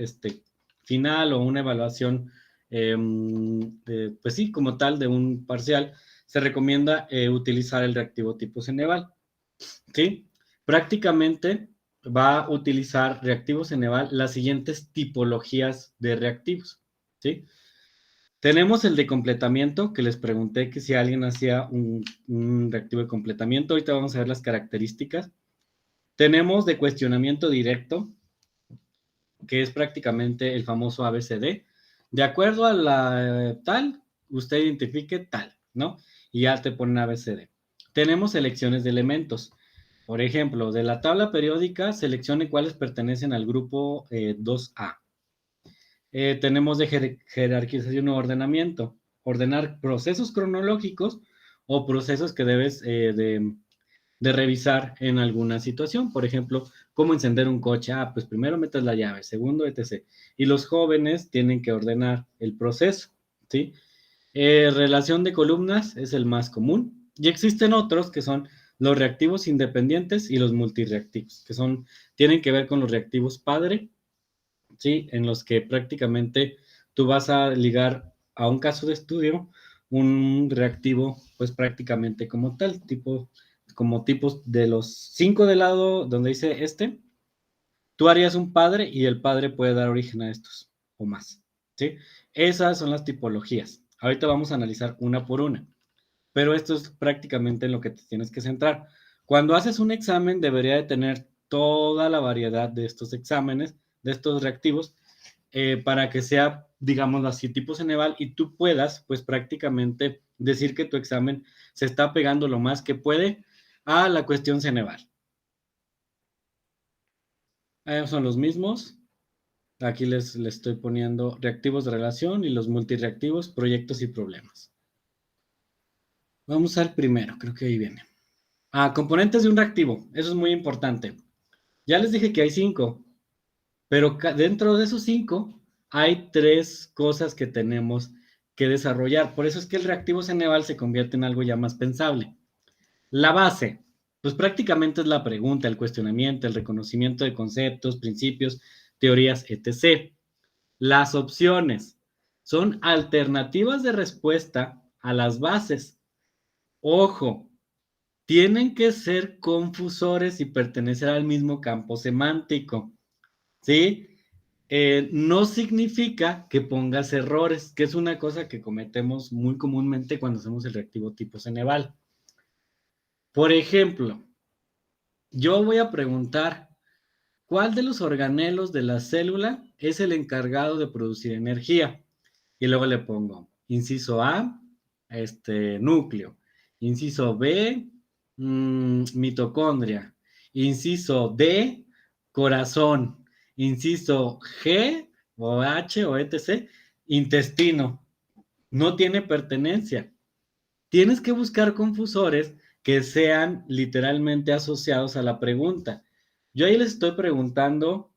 final o una evaluación, pues sí, como tal, de un parcial, se recomienda utilizar el reactivo tipo Ceneval, ¿sí? Prácticamente va a utilizar reactivo Ceneval las siguientes tipologías de reactivos, ¿sí? Tenemos el de completamiento, que les pregunté que si alguien hacía un reactivo de completamiento. Ahorita vamos a ver las características. Tenemos de cuestionamiento directo, que es prácticamente el famoso ABCD. De acuerdo a la tal, usted identifique tal, ¿no? Y ya te ponen ABCD. Tenemos selecciones de elementos. Por ejemplo, de la tabla periódica, seleccione cuáles pertenecen al grupo 2A. Tenemos de jerarquización o ordenamiento. Ordenar procesos cronológicos o procesos que debes de revisar en alguna situación. Por ejemplo, cómo encender un coche. Pues primero metes la llave, segundo, etc. Y los jóvenes tienen que ordenar el proceso, ¿sí? Relación de columnas es el más común. Y existen otros que son los reactivos independientes y los multireactivos, que tienen que ver con los reactivos padre, ¿sí? En los que prácticamente tú vas a ligar a un caso de estudio un reactivo, pues prácticamente como tal, como tipos de los 5 del lado donde dice tú harías un padre y el padre puede dar origen a estos o más, ¿sí? Esas son las tipologías. Ahorita vamos a analizar una por una, pero esto es prácticamente en lo que te tienes que centrar. Cuando haces un examen debería de tener toda la variedad de estos exámenes, de estos reactivos, para que sea, digamos así, tipo Ceneval y tú puedas, pues prácticamente decir que tu examen se está pegando lo más que puede a la cuestión Ceneval. Son los mismos. Aquí les estoy poniendo reactivos de relación y los multireactivos, proyectos y problemas. Vamos al primero, creo que ahí viene. Componentes de un reactivo, eso es muy importante. Ya les dije que hay 5, pero dentro de esos 5 hay 3 cosas que tenemos que desarrollar. Por eso es que el reactivo Ceneval se convierte en algo ya más pensable. La base, pues prácticamente es la pregunta, el cuestionamiento, el reconocimiento de conceptos, principios, teorías, etc. Las opciones son alternativas de respuesta a las bases. Ojo, tienen que ser confusores y pertenecer al mismo campo semántico, ¿sí? No significa que pongas errores, que es una cosa que cometemos muy comúnmente cuando hacemos el reactivo tipo Ceneval. Por ejemplo, yo voy a preguntar, ¿cuál de los organelos de la célula es el encargado de producir energía? Y luego le pongo, inciso A, núcleo. Inciso B, mitocondria. Inciso D, corazón. Inciso G, o H, o etc., intestino. No tiene pertenencia. Tienes que buscar confusores que sean literalmente asociados a la pregunta. Yo ahí les estoy preguntando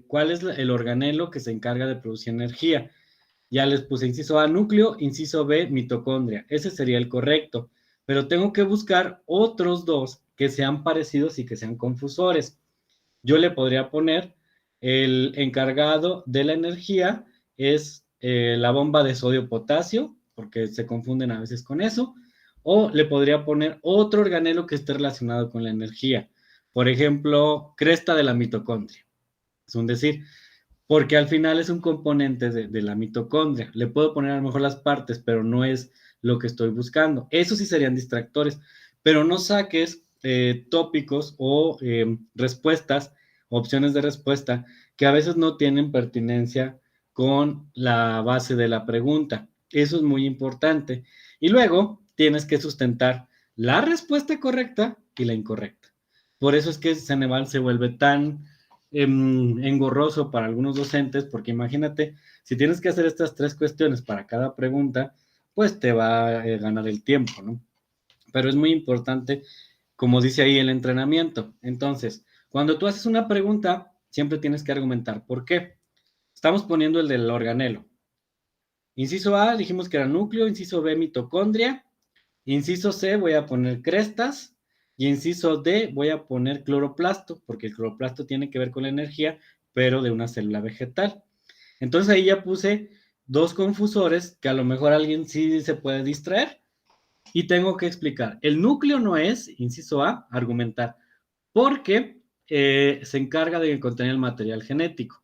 cuál es el organelo que se encarga de producir energía. Ya les puse inciso A, núcleo, inciso B, mitocondria. Ese sería el correcto. Pero tengo que buscar otros 2 que sean parecidos y que sean confusores. Yo le podría poner el encargado de la energía es la bomba de sodio-potasio, porque se confunden a veces con eso, o le podría poner otro organelo que esté relacionado con la energía. Por ejemplo, cresta de la mitocondria. Es un decir, porque al final es un componente de la mitocondria. Le puedo poner a lo mejor las partes, pero no es lo que estoy buscando. Eso sí serían distractores, pero no saques tópicos o respuestas, opciones de respuesta, que a veces no tienen pertinencia con la base de la pregunta. Eso es muy importante. Y luego tienes que sustentar la respuesta correcta y la incorrecta. Por eso es que Ceneval se vuelve tan engorroso para algunos docentes, porque imagínate, si tienes que hacer estas 3 cuestiones para cada pregunta, pues te va a ganar el tiempo, ¿no? Pero es muy importante, como dice ahí, el entrenamiento. Entonces, cuando tú haces una pregunta, siempre tienes que argumentar. ¿Por qué? Estamos poniendo el del organelo. Inciso A, dijimos que era núcleo, inciso B, mitocondria, inciso C, voy a poner crestas, y inciso D, voy a poner cloroplasto, porque el cloroplasto tiene que ver con la energía, pero de una célula vegetal. Entonces ahí ya puse 2 confusores que a lo mejor alguien sí se puede distraer, y tengo que explicar. El núcleo no es, inciso A, argumentar, porque se encarga de contener el material genético.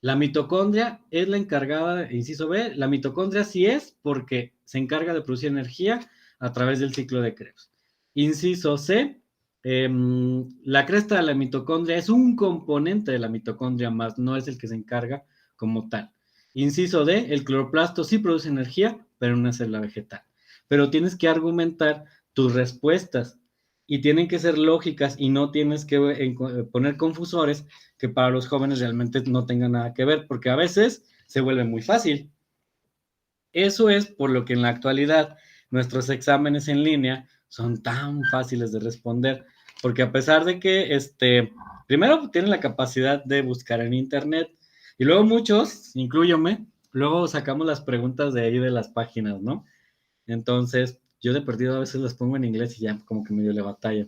La mitocondria es la encargada, inciso B, la mitocondria sí es porque se encarga de producir energía a través del ciclo de Krebs. Inciso C, la cresta de la mitocondria es un componente de la mitocondria, más no es el que se encarga como tal. Inciso D, el cloroplasto sí produce energía, pero en una célula vegetal. Pero tienes que argumentar tus respuestas y tienen que ser lógicas y no tienes que poner confusores que para los jóvenes realmente no tengan nada que ver, porque a veces se vuelve muy fácil. Eso es por lo que en la actualidad nuestros exámenes en línea son tan fáciles de responder, porque a pesar de que primero tienen la capacidad de buscar en internet y luego muchos, incluyome, luego sacamos las preguntas de ahí de las páginas, ¿no? Entonces, yo de perdido a veces las pongo en inglés y ya como que medio le batalla.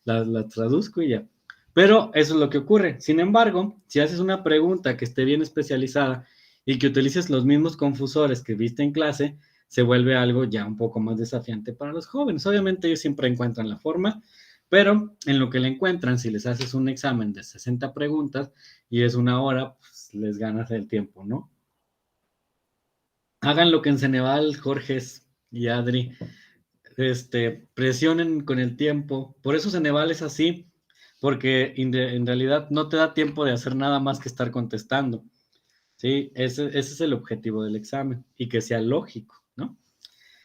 Las traduzco y ya. Pero eso es lo que ocurre. Sin embargo, si haces una pregunta que esté bien especializada y que utilices los mismos confusores que viste en clase, se vuelve algo ya un poco más desafiante para los jóvenes. Obviamente ellos siempre encuentran la forma, pero en lo que le encuentran, si les haces un examen de 60 preguntas y es 1 hora, pues les ganas el tiempo, ¿no? Hagan lo que en Ceneval, Jorges y Adri, presionen con el tiempo. Por eso Ceneval es así, porque en realidad no te da tiempo de hacer nada más que estar contestando. ¿Sí? Ese es el objetivo del examen, y que sea lógico, ¿no?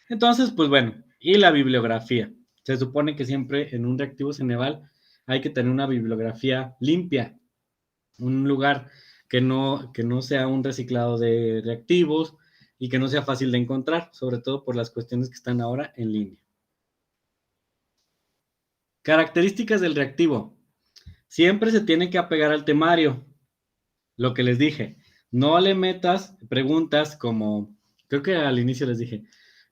Entonces, pues bueno, y la bibliografía. Se supone que siempre en un reactivo Ceneval hay que tener una bibliografía limpia, un lugar que no sea un reciclado de reactivos y que no sea fácil de encontrar, sobre todo por las cuestiones que están ahora en línea. Características del reactivo. Siempre se tiene que apegar al temario. Lo que les dije, no le metas preguntas como, creo que al inicio les dije,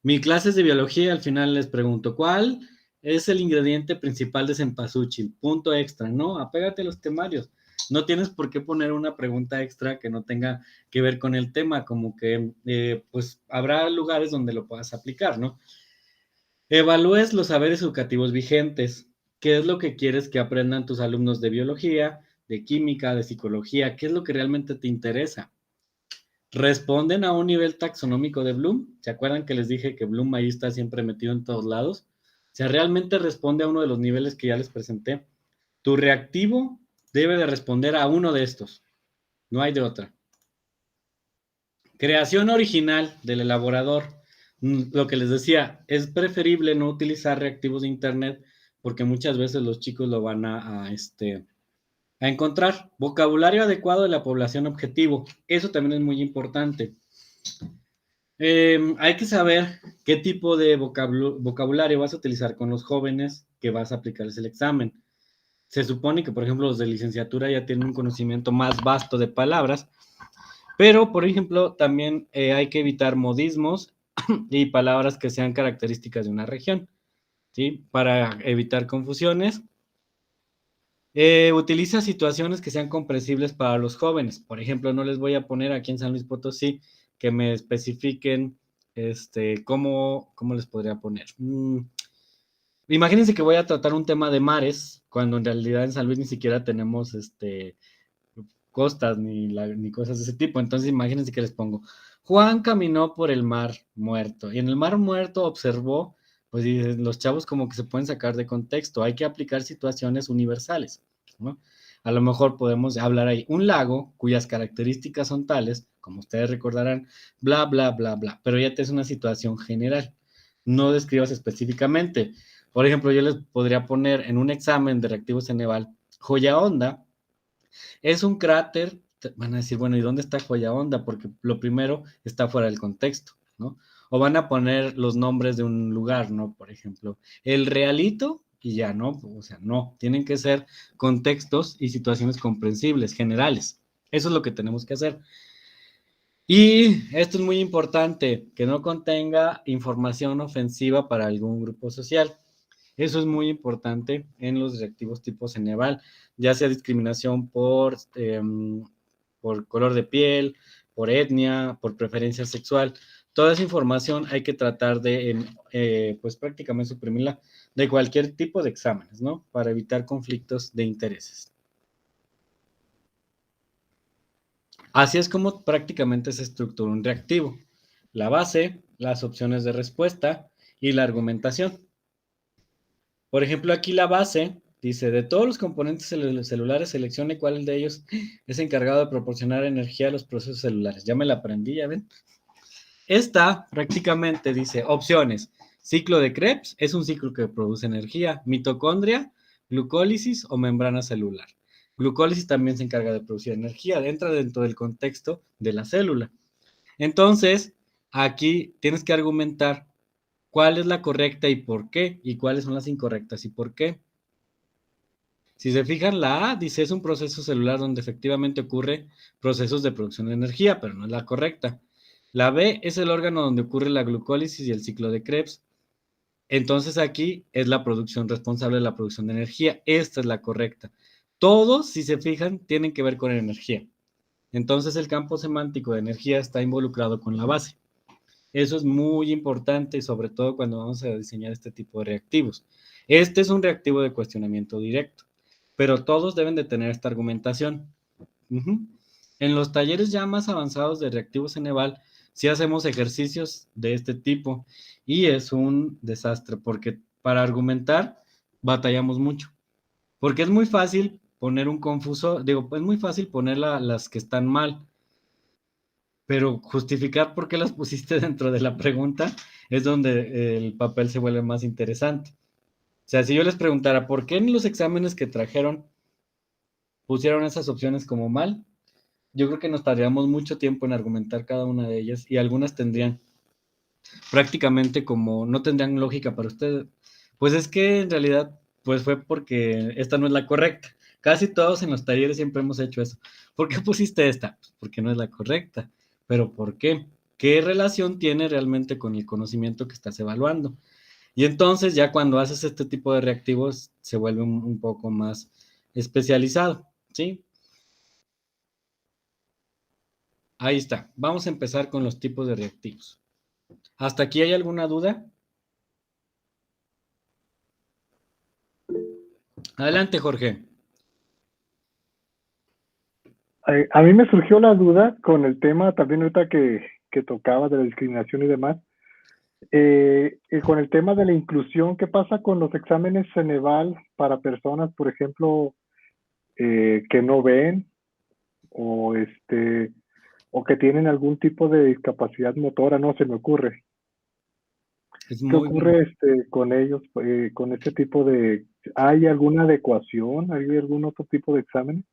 mi clase es de biología, al final les pregunto, ¿cuál es el ingrediente principal de cempasúchil? Punto extra, ¿no? Apégate a los temarios. No tienes por qué poner una pregunta extra que no tenga que ver con el tema, como que, pues, habrá lugares donde lo puedas aplicar, ¿no? Evalúes los saberes educativos vigentes. ¿Qué es lo que quieres que aprendan tus alumnos de biología, de química, de psicología? ¿Qué es lo que realmente te interesa? ¿Responden a un nivel taxonómico de Bloom? ¿Se acuerdan que les dije que Bloom ahí está siempre metido en todos lados? O sea, realmente responde a uno de los niveles que ya les presenté. Tu reactivo debe de responder a uno de estos. No hay de otra. Creación original del elaborador. Lo que les decía, es preferible no utilizar reactivos de internet porque muchas veces los chicos lo van a encontrar. Vocabulario adecuado de la población objetivo. Eso también es muy importante. Hay que saber qué tipo de vocabulario vas a utilizar con los jóvenes que vas a aplicarles el examen. Se supone que, por ejemplo, los de licenciatura ya tienen un conocimiento más vasto de palabras, pero, por ejemplo, también hay que evitar modismos y palabras que sean características de una región, ¿sí? Para evitar confusiones. Utiliza situaciones que sean comprensibles para los jóvenes. Por ejemplo, no les voy a poner aquí en San Luis Potosí que me especifiquen cómo les podría poner. Imagínense que voy a tratar un tema de mares, cuando en realidad en San Luis ni siquiera tenemos costas ni cosas de ese tipo. Entonces imagínense que les pongo, Juan caminó por el mar muerto y en el mar muerto observó, pues los chavos como que se pueden sacar de contexto, hay que aplicar situaciones universales, ¿no? A lo mejor podemos hablar ahí, un lago cuyas características son tales, como ustedes recordarán, bla, bla, bla, bla, pero ya te es una situación general, no describas específicamente. Por ejemplo, yo les podría poner en un examen de reactivos Ceneval, Joya Honda es un cráter. Van a decir, bueno, ¿y dónde está Joya Honda? Porque lo primero está fuera del contexto, ¿no? O van a poner los nombres de un lugar, ¿no? Por ejemplo, El Realito y ya, ¿no? O sea, no, tienen que ser contextos y situaciones comprensibles, generales. Eso es lo que tenemos que hacer. Y esto es muy importante, que no contenga información ofensiva para algún grupo social. Eso es muy importante en los reactivos tipo Ceneval, ya sea discriminación por color de piel, por etnia, por preferencia sexual. Toda esa información hay que tratar de, pues prácticamente suprimirla de cualquier tipo de exámenes, ¿no? Para evitar conflictos de intereses. Así es como prácticamente se estructura un reactivo. La base, las opciones de respuesta y la argumentación. Por ejemplo, aquí la base dice, de todos los componentes celulares, seleccione cuál de ellos es encargado de proporcionar energía a los procesos celulares. Ya me la aprendí, ya ven. Esta prácticamente dice, opciones. Ciclo de Krebs es un ciclo que produce energía. Mitocondria, glucólisis o membrana celular. Glucólisis también se encarga de producir energía. Entra dentro del contexto de la célula. Entonces, aquí tienes que argumentar cuál es la correcta y por qué, y cuáles son las incorrectas y por qué. Si se fijan, la A dice es un proceso celular donde efectivamente ocurre procesos de producción de energía, pero no es la correcta. La B es el órgano donde ocurre la glucólisis y el ciclo de Krebs. Entonces aquí es la producción responsable de la producción de energía. Esta es la correcta. Todos, si se fijan, tienen que ver con energía. Entonces el campo semántico de energía está involucrado con la base. Eso es muy importante, sobre todo cuando vamos a diseñar este tipo de reactivos. Este es un reactivo de cuestionamiento directo, pero todos deben de tener esta argumentación. En los talleres ya más avanzados de reactivos Ceneval, sí hacemos ejercicios de este tipo y es un desastre porque para argumentar batallamos mucho. Porque es muy fácil poner un confuso, digo, es muy fácil poner las que están mal, pero justificar por qué las pusiste dentro de la pregunta es donde el papel se vuelve más interesante. O sea, si yo les preguntara, ¿por qué en los exámenes que trajeron pusieron esas opciones como mal? Yo creo que nos tardaríamos mucho tiempo en argumentar cada una de ellas y algunas tendrían prácticamente como, no tendrían lógica para ustedes. Pues es que en realidad, pues fue porque esta no es la correcta. Casi todos en los talleres siempre hemos hecho eso. ¿Por qué pusiste esta? Pues porque no es la correcta. ¿Pero por qué? ¿Qué relación tiene realmente con el conocimiento que estás evaluando? Y entonces ya cuando haces este tipo de reactivos se vuelve un poco más especializado, ¿sí? Ahí está. Vamos a empezar con los tipos de reactivos. ¿Hasta aquí hay alguna duda? Adelante, Jorge. A mí me surgió la duda con el tema también ahorita que tocaba de la discriminación y demás, con el tema de la inclusión. ¿Qué pasa con los exámenes Ceneval para personas, por ejemplo, que no ven o que tienen algún tipo de discapacidad motora? No se me ocurre. ¿Qué ocurre con ellos, con este tipo de... ¿Hay alguna adecuación? ¿Hay algún otro tipo de examen?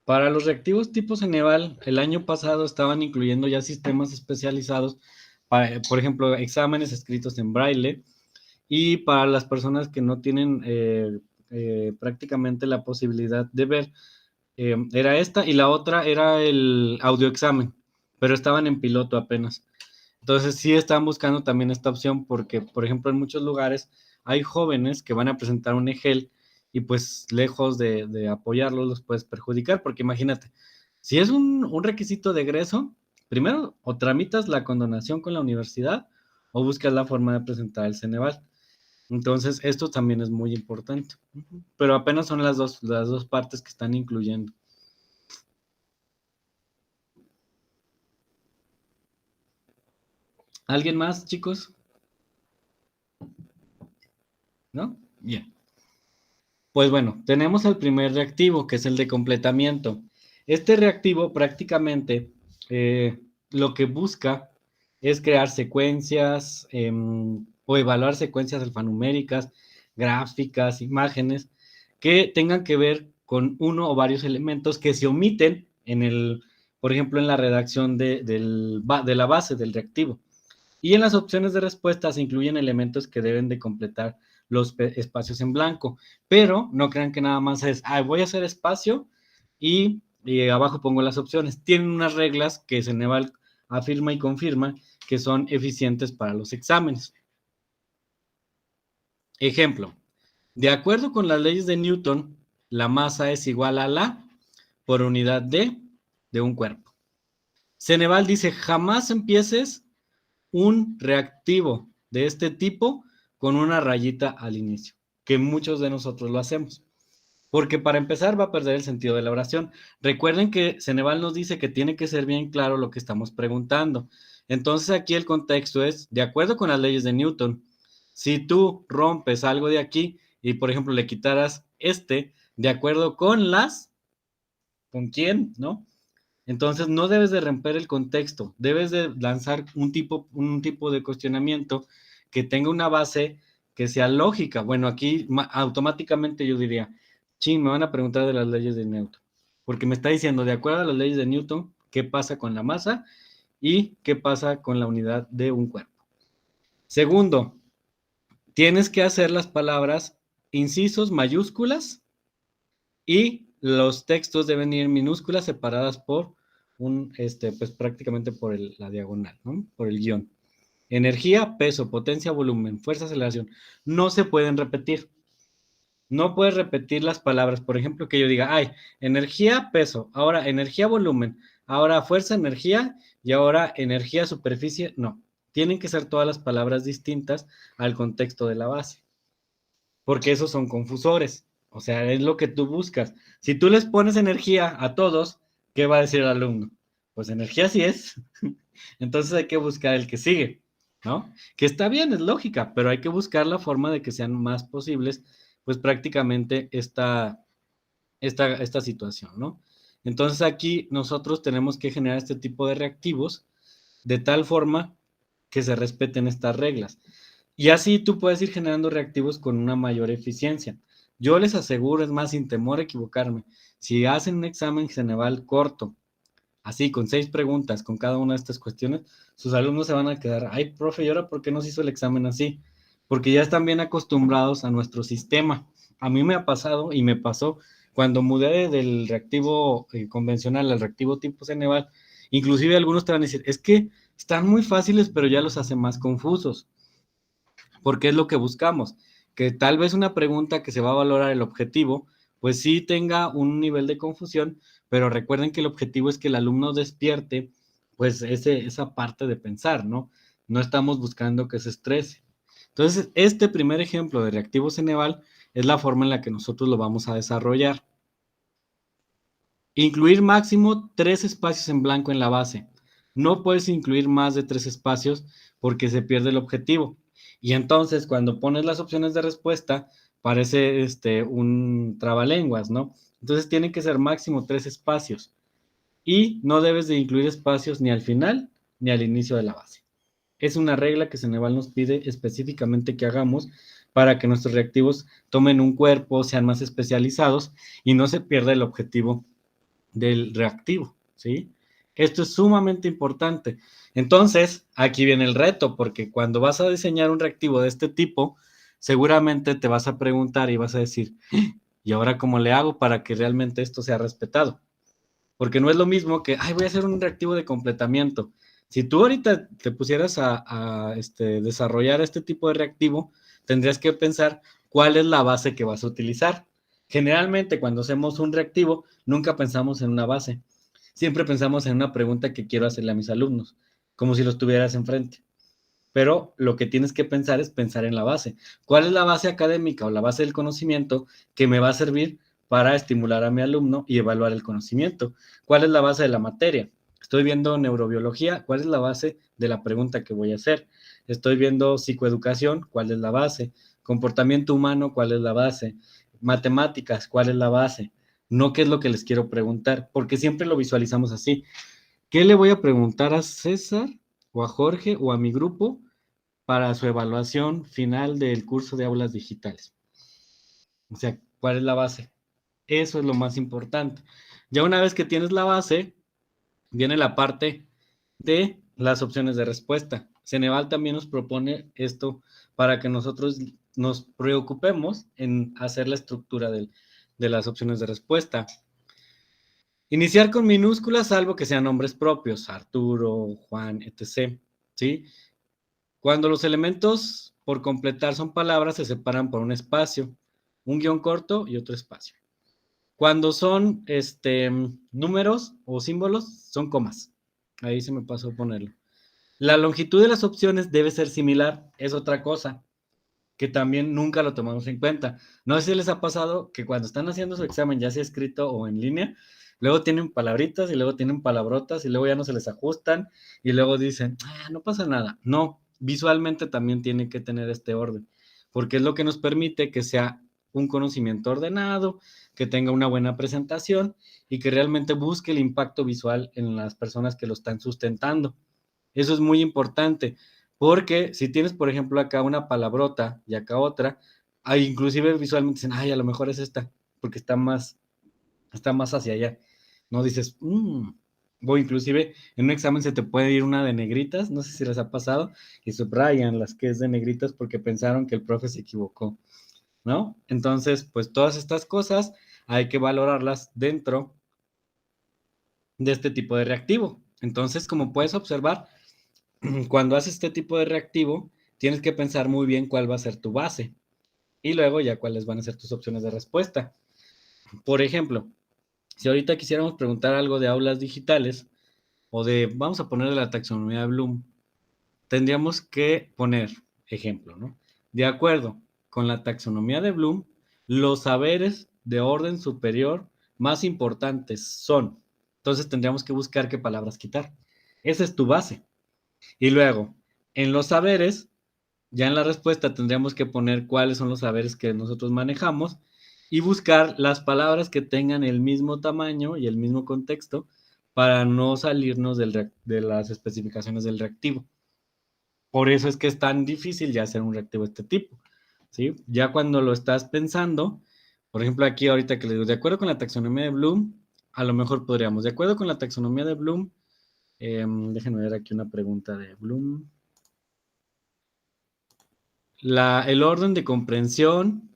Para los reactivos tipo Ceneval, el año pasado estaban incluyendo ya sistemas especializados, para, por ejemplo, exámenes escritos en braille, y para las personas que no tienen prácticamente la posibilidad de ver, era esta, y la otra era el audioexamen, pero estaban en piloto apenas. Entonces sí están buscando también esta opción porque, por ejemplo, en muchos lugares hay jóvenes que van a presentar un EGEL y pues lejos de apoyarlos los puedes perjudicar, porque imagínate, si es un requisito de egreso, primero o tramitas la condonación con la universidad o buscas la forma de presentar el Ceneval. Entonces esto también es muy importante, pero apenas son las dos partes que están incluyendo. ¿Alguien más, chicos? ¿No? Bien. Pues bueno, tenemos el primer reactivo, que es el de completamiento. Este reactivo prácticamente lo que busca es crear secuencias o evaluar secuencias alfanuméricas, gráficas, imágenes, que tengan que ver con uno o varios elementos que se omiten por ejemplo, en la redacción de la base del reactivo. Y en las opciones de respuesta se incluyen elementos que deben de completar los espacios en blanco, pero no crean que nada más es, voy a hacer espacio y abajo pongo las opciones. Tienen unas reglas que Ceneval afirma y confirma que son eficientes para los exámenes. Ejemplo, de acuerdo con las leyes de Newton, la masa es igual a la por unidad de un cuerpo. Ceneval dice, jamás empieces un reactivo de este tipo con una rayita al inicio, que muchos de nosotros lo hacemos, porque para empezar va a perder el sentido de la oración. Recuerden que Ceneval nos dice que tiene que ser bien claro lo que estamos preguntando. Entonces aquí el contexto es, de acuerdo con las leyes de Newton, si tú rompes algo de aquí y por ejemplo le quitaras de acuerdo con ¿con quién? ¿No? Entonces no debes de romper el contexto, debes de lanzar un tipo de cuestionamiento que tenga una base que sea lógica. Bueno, aquí automáticamente yo diría, me van a preguntar de las leyes de Newton, porque me está diciendo, de acuerdo a las leyes de Newton, qué pasa con la masa y qué pasa con la unidad de un cuerpo. Segundo, tienes que hacer las palabras incisos mayúsculas y los textos deben ir minúsculas separadas por pues prácticamente por la diagonal, ¿no? Por el guión. Energía, peso, potencia, volumen, fuerza, aceleración. No se pueden repetir. No puedes repetir las palabras. Por ejemplo, que yo diga, energía, peso. Ahora, energía, volumen. ahora fuerza, energía, y ahora energía, superficie. No, tienen que ser todas las palabras distintas al contexto de la base, porque esos son confusores. O sea, es lo que tú buscas. Si tú les pones energía a todos, ¿qué va a decir el alumno? Pues energía sí es. Entonces hay que buscar el que sigue, ¿no? Que está bien, es lógica, pero hay que buscar la forma de que sean más posibles, pues prácticamente esta situación, ¿no? Entonces aquí nosotros tenemos que generar este tipo de reactivos de tal forma que se respeten estas reglas. Y así tú puedes ir generando reactivos con una mayor eficiencia. Yo les aseguro, es más, sin temor a equivocarme, si hacen un examen Ceneval corto, así con 6 preguntas con cada una de estas cuestiones, sus alumnos se van a quedar, ay, profe, ¿y ahora por qué no se hizo el examen así? Porque ya están bien acostumbrados a nuestro sistema. A mí me ha pasado y me pasó cuando mudé del reactivo convencional al reactivo tipo Ceneval, inclusive algunos te van a decir, es que están muy fáciles, pero ya los hace más confusos, porque es lo que buscamos, que tal vez una pregunta que se va a valorar el objetivo, pues sí tenga un nivel de confusión, pero recuerden que el objetivo es que el alumno despierte, pues esa parte de pensar, ¿no? No estamos buscando que se estrese. Entonces, este primer ejemplo de reactivo Ceneval es la forma en la que nosotros lo vamos a desarrollar. Incluir máximo 3 espacios en blanco en la base. No puedes incluir más de 3 espacios porque se pierde el objetivo. Y entonces, cuando pones las opciones de respuesta, parece un trabalenguas, ¿no? Entonces, tienen que ser máximo 3 espacios. Y no debes de incluir espacios ni al final ni al inicio de la base. Es una regla que Ceneval nos pide específicamente que hagamos para que nuestros reactivos tomen un cuerpo, sean más especializados y no se pierda el objetivo del reactivo, ¿sí? Esto es sumamente importante. Entonces, aquí viene el reto, porque cuando vas a diseñar un reactivo de este tipo, seguramente te vas a preguntar y vas a decir, ¿y ahora cómo le hago para que realmente esto sea respetado? Porque no es lo mismo que, ay, voy a hacer un reactivo de completamiento. Si tú ahorita te pusieras a desarrollar este tipo de reactivo, tendrías que pensar cuál es la base que vas a utilizar. Generalmente, cuando hacemos un reactivo, nunca pensamos en una base. Siempre pensamos en una pregunta que quiero hacerle a mis alumnos, como si los tuvieras enfrente. Pero lo que tienes que pensar es pensar en la base. ¿Cuál es la base académica o la base del conocimiento que me va a servir para estimular a mi alumno y evaluar el conocimiento? ¿Cuál es la base de la materia? Estoy viendo neurobiología, ¿cuál es la base de la pregunta que voy a hacer? Estoy viendo psicoeducación, ¿cuál es la base? Comportamiento humano, ¿cuál es la base? Matemáticas, ¿cuál es la base? No qué es lo que les quiero preguntar, porque siempre lo visualizamos así. ¿Qué le voy a preguntar a César o a Jorge o a mi grupo para su evaluación final del curso de aulas digitales? O sea, ¿cuál es la base? Eso es lo más importante. Ya una vez que tienes la base, viene la parte de las opciones de respuesta. Ceneval también nos propone esto para que nosotros nos preocupemos en hacer la estructura de las opciones de respuesta. Iniciar con minúsculas, salvo que sean nombres propios, Arturo, Juan, etc. ¿Sí? Cuando los elementos por completar son palabras, se separan por un espacio, un guión corto y otro espacio. Cuando son números o símbolos, son comas. Ahí se me pasó ponerlo. La longitud de las opciones debe ser similar, es otra cosa que también nunca lo tomamos en cuenta. No sé si les ha pasado que cuando están haciendo su examen, ya sea escrito o en línea, luego tienen palabritas y luego tienen palabrotas y luego ya no se les ajustan y luego dicen, no pasa nada. No, visualmente también tiene que tener este orden, porque es lo que nos permite que sea un conocimiento ordenado, que tenga una buena presentación y que realmente busque el impacto visual en las personas que lo están sustentando. Eso es muy importante, porque si tienes, por ejemplo, acá una palabrota y acá otra, inclusive visualmente dicen, ay, a lo mejor es esta, porque está más hacia allá. No dices, o inclusive en un examen se te puede ir una de negritas, no sé si les ha pasado, y subrayan las que es de negritas porque pensaron que el profe se equivocó, ¿no? Entonces, pues todas estas cosas hay que valorarlas dentro de este tipo de reactivo. Entonces, como puedes observar, cuando haces este tipo de reactivo, tienes que pensar muy bien cuál va a ser tu base y luego ya cuáles van a ser tus opciones de respuesta. Por ejemplo, si ahorita quisiéramos preguntar algo de aulas digitales, o vamos a poner de la taxonomía de Bloom, tendríamos que poner, ejemplo, ¿no? De acuerdo con la taxonomía de Bloom, los saberes de orden superior más importantes son. Entonces tendríamos que buscar qué palabras quitar. Esa es tu base. Y luego, en los saberes, ya en la respuesta tendríamos que poner cuáles son los saberes que nosotros manejamos y buscar las palabras que tengan el mismo tamaño y el mismo contexto para no salirnos de las especificaciones del reactivo. Por eso es que es tan difícil ya hacer un reactivo de este tipo, ¿sí? Ya cuando lo estás pensando, por ejemplo, aquí ahorita que les digo, de acuerdo con la taxonomía de Bloom, a lo mejor podríamos, de acuerdo con la taxonomía de Bloom, déjenme ver aquí una pregunta de Bloom. El orden de comprensión,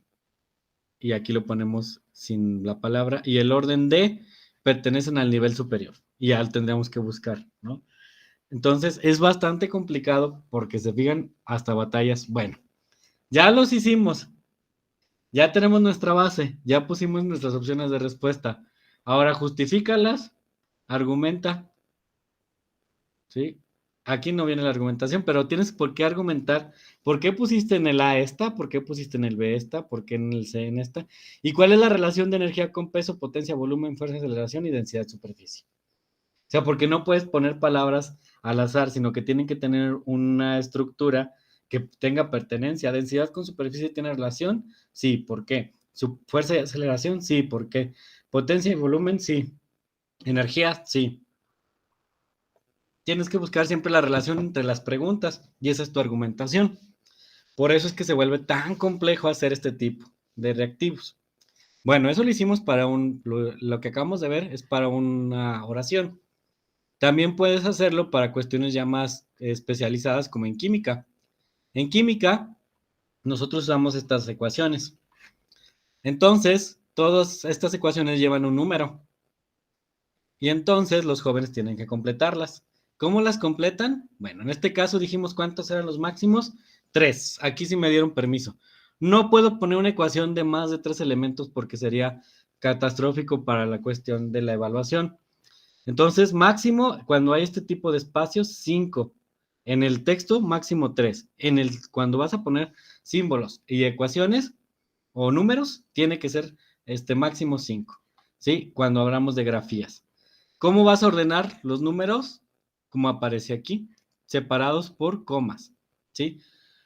y aquí lo ponemos sin la palabra, y el orden de pertenecen al nivel superior, y ya tendríamos que buscar, ¿no? Entonces, es bastante complicado porque se fijan hasta batallas. Bueno, ya los hicimos. Ya tenemos nuestra base. Ya pusimos nuestras opciones de respuesta. Ahora justifícalas, argumenta. ¿Sí? Aquí no viene la argumentación, pero tienes por qué argumentar. ¿Por qué pusiste en el A esta? ¿Por qué pusiste en el B esta? ¿Por qué en el C en esta? ¿Y cuál es la relación de energía con peso, potencia, volumen, fuerza, aceleración y densidad de superficie? O sea, porque no puedes poner palabras al azar, sino que tienen que tener una estructura que tenga pertenencia. ¿Densidad con superficie tiene relación? Sí, ¿por qué? ¿Fuerza y aceleración? Sí, ¿por qué? ¿Potencia y volumen? Sí. ¿Energía? Sí. Tienes que buscar siempre la relación entre las preguntas y esa es tu argumentación. Por eso es que se vuelve tan complejo hacer este tipo de reactivos. Bueno, eso lo hicimos para lo que acabamos de ver es para una oración. También puedes hacerlo para cuestiones ya más especializadas como en química. En química, nosotros usamos estas ecuaciones. Entonces, todas estas ecuaciones llevan un número. Y entonces los jóvenes tienen que completarlas. ¿Cómo las completan? Bueno, en este caso dijimos cuántos eran los máximos. 3. Aquí sí me dieron permiso. No puedo poner una ecuación de más de 3 elementos porque sería catastrófico para la cuestión de la evaluación. Entonces, máximo, cuando hay este tipo de espacios, 5. En el texto, máximo 3. Cuando vas a poner símbolos y ecuaciones o números, tiene que ser máximo 5. ¿Sí? Cuando hablamos de grafías. ¿Cómo vas a ordenar los números? Como aparece aquí, separados por comas. ¿Sí?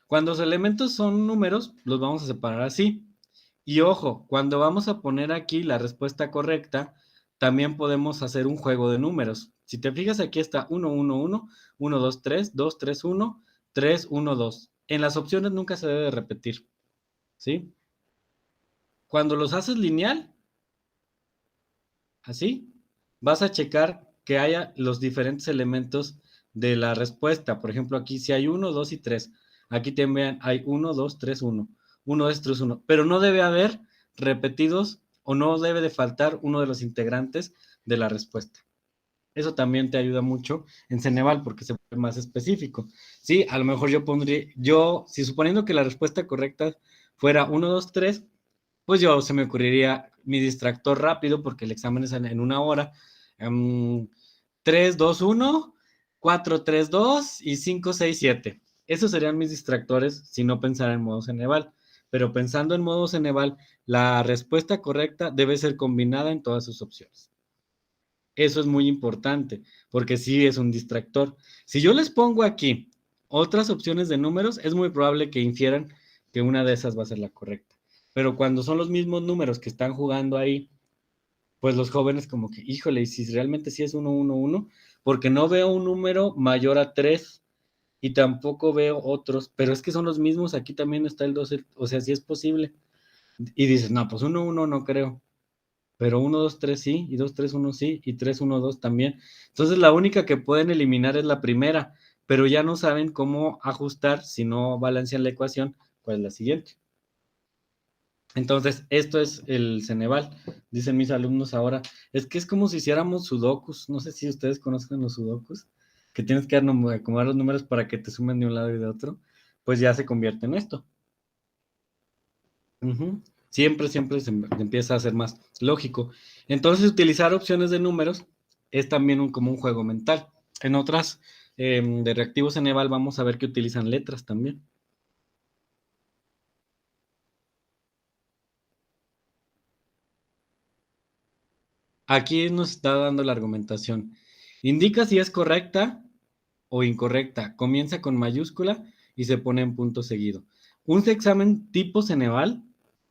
Cuando los elementos son números, los vamos a separar así. Y ojo, cuando vamos a poner aquí la respuesta correcta, también podemos hacer un juego de números. Si te fijas, aquí está 1, 1, 1, 1, 2, 3, 2, 3, 1, 3, 1, 2. En las opciones nunca se debe repetir, ¿sí? Cuando los haces lineal, así, vas a checar que haya los diferentes elementos de la respuesta. Por ejemplo, aquí si hay 1, 2 y 3. Aquí también hay 1, 2, 3, 1. 1, 2, 3, 1. Pero no debe haber repetidos o no debe de faltar uno de los integrantes de la respuesta. Eso también te ayuda mucho en Ceneval porque se vuelve más específico. Sí, a lo mejor si suponiendo que la respuesta correcta fuera 1, 2, 3, pues se me ocurriría mi distractor rápido porque el examen es en una hora. 3, 2, 1, 4, 3, 2 y 5, 6, 7. Esos serían mis distractores si no pensara en modo Ceneval. Pero pensando en modo Ceneval, la respuesta correcta debe ser combinada en todas sus opciones. Eso es muy importante, porque sí es un distractor. Si yo les pongo aquí otras opciones de números, es muy probable que infieran que una de esas va a ser la correcta. Pero cuando son los mismos números que están jugando ahí, pues los jóvenes como que, híjole, y si realmente sí es 1, 1, 1, porque no veo un número mayor a 3 y tampoco veo otros, pero es que son los mismos, aquí también está el 12, o sea, sí es posible. Y dices, no, pues 1, 1 no creo. Pero 1, 2, 3 sí, y 2, 3, 1 sí, y 3, 1, 2 también. Entonces la única que pueden eliminar es la primera, pero ya no saben cómo ajustar si no balancean la ecuación, cuál es la siguiente. Entonces, esto es el Ceneval. Dicen mis alumnos ahora, es que es como si hiciéramos sudokus. No sé si ustedes conocen los sudokus, que tienes que acomodar los números para que te sumen de un lado y de otro. Pues ya se convierte en esto. Siempre se empieza a hacer más lógico. Entonces, utilizar opciones de números es también como un juego mental. En otras de reactivos Ceneval vamos a ver que utilizan letras también. Aquí nos está dando la argumentación. Indica si es correcta o incorrecta. Comienza con mayúscula y se pone en punto seguido. Un examen tipo Ceneval